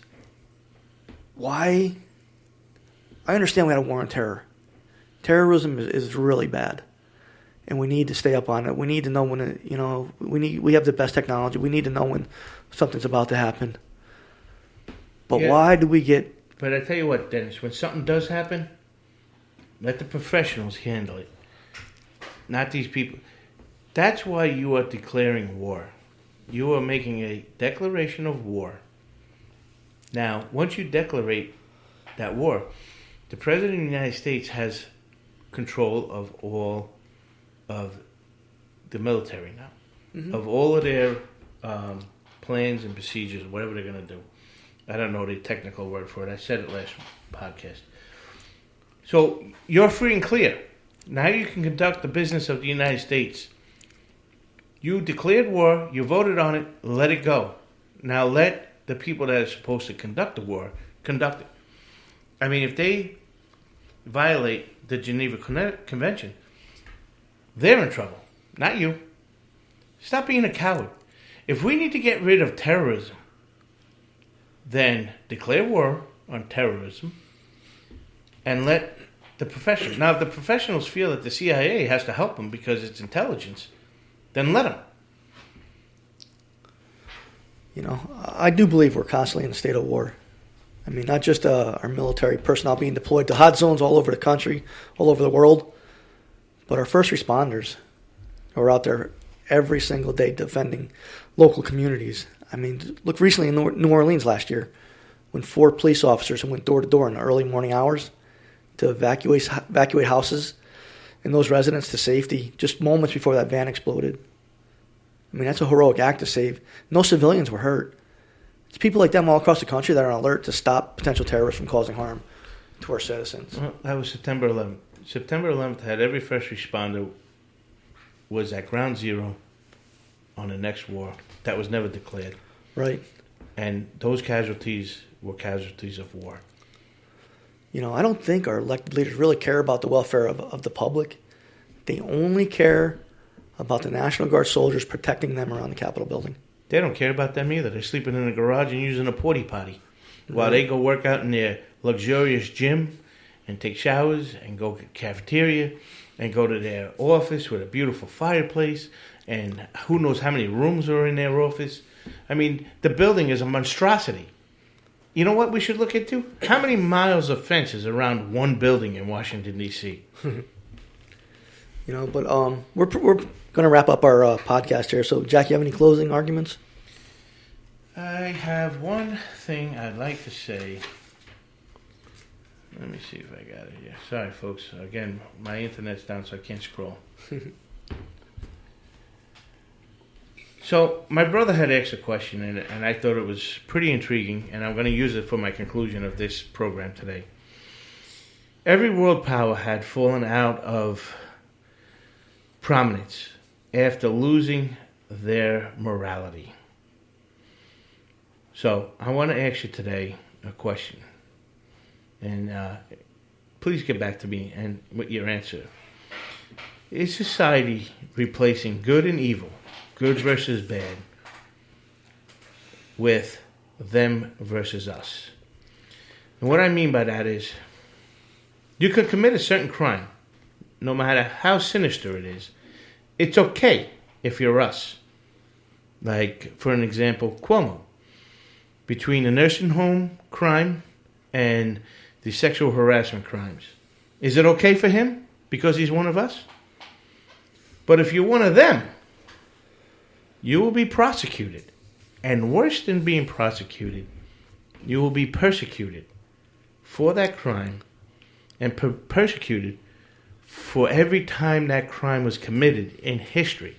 why I understand we had a war on terror. Terrorism is really bad, and we need to stay up on it. We need to know when we have the best technology. We need to know when something's about to happen. But why do we get? But I tell you what, Dennis, when something does happen, let the professionals handle it, not these people. That's why you are declaring war. You are making a declaration of war. Now, once you declare that war, the President of the United States has control of all of the military now, of all of their plans and procedures, whatever they're going to do. I don't know the technical word for it. I said it last podcast. So you're free and clear. Now you can conduct the business of the United States. You declared war, you voted on it, let it go. Now let the people that are supposed to conduct the war conduct it. I mean, if they violate the Geneva Convention, they're in trouble, not you. Stop being a coward. If we need to get rid of terrorism, then declare war on terrorism and let the professionals. Now, if the professionals feel that the CIA has to help them because it's intelligence, then let them. You know, I do believe we're constantly in a state of war. I mean, not just our military personnel being deployed to hot zones all over the country, all over the world, but our first responders who are out there every single day defending local communities. I mean, look recently in New Orleans last year when 4 police officers went door to door in the early morning hours to evacuate houses and those residents to safety just moments before that van exploded. I mean, that's a heroic act to save. No civilians were hurt. It's people like them all across the country that are on alert to stop potential terrorists from causing harm to our citizens. Well, that was September 11th. September 11th had every first responder was at ground zero on the next war. That was never declared. Right. And those casualties were casualties of war. You know, I don't think our elected leaders really care about the welfare of the public. They only care about the National Guard soldiers protecting them around the Capitol building. They don't care about them either. They're sleeping in the garage and using a porta potty while they go work out in their luxurious gym and take showers and go to the cafeteria and go to their office with a beautiful fireplace and who knows how many rooms are in their office. I mean, the building is a monstrosity. You know what we should look into? How many miles of fences around one building in Washington, D.C.? You know, but we're going to wrap up our podcast here. So, Jack, you have any closing arguments? I have one thing I'd like to say. Let me see if I got it here. Sorry, folks. Again, my internet's down, so I can't scroll. So So my brother had asked a question, and I thought it was pretty intriguing, and I'm going to use it for my conclusion of this program today. Every world power had fallen out of prominence after losing their morality. So I want to ask you today a question, and please get back to me and with your answer. Is society replacing good and evil, good versus bad, with them versus us? And what I mean by that is, you could commit a certain crime, no matter how sinister it is. It's okay if you're us. Like, for an example, Cuomo. Between the nursing home crime and the sexual harassment crimes. Is it okay for him because he's one of us? But if you're one of them, you will be prosecuted. And worse than being prosecuted, you will be persecuted for that crime and persecuted for every time that crime was committed in history,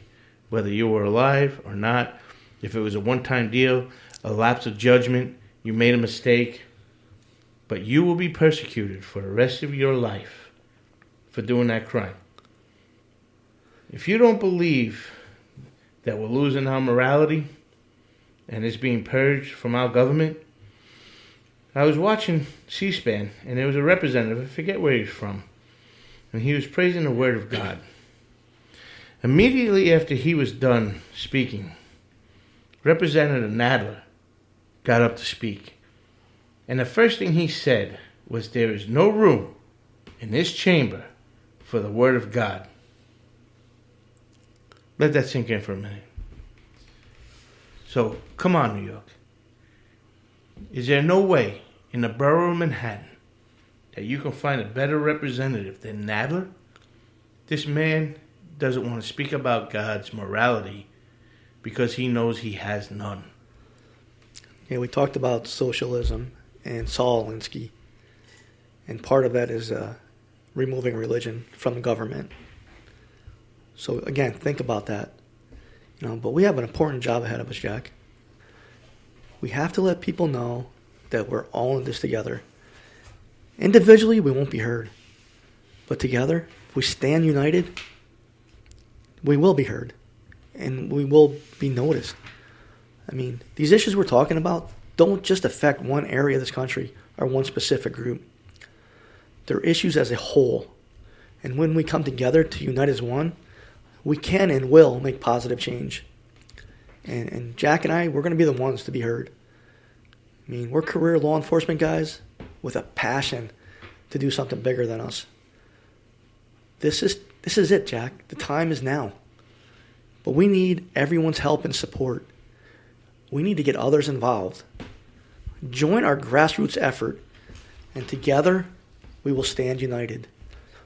whether you were alive or not, if it was a one-time deal, a lapse of judgment, you made a mistake, but you will be persecuted for the rest of your life for doing that crime. If you don't believe that we're losing our morality and it's being purged from our government, I was watching C-SPAN and there was a representative, I forget where he's from, and he was praising the Word of God. Immediately after he was done speaking, Representative Nadler got up to speak. And the first thing he said was, there is no room in this chamber for the Word of God. Let that sink in for a minute. So, come on, New York. Is there no way in the borough of Manhattan that you can find a better representative than Nadler? This man doesn't want to speak about God's morality because he knows he has none. Yeah, we talked about socialism and Saul Alinsky, and part of that is removing religion from the government. So again, think about that. But we have an important job ahead of us, Jack. We have to let people know that we're all in this together. Individually, we won't be heard, but together, if we stand united, we will be heard, and we will be noticed. I mean, these issues we're talking about don't just affect one area of this country or one specific group. They're issues as a whole. And when we come together to unite as one, we can and will make positive change. And Jack and I, we're going to be the ones to be heard. I mean, we're career law enforcement guys with a passion to do something bigger than us. This is it, Jack. The time is now. But we need everyone's help and support. We need to get others involved. Join our grassroots effort, and together we will stand united.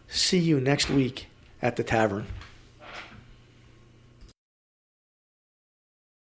See you next week at the Tavern.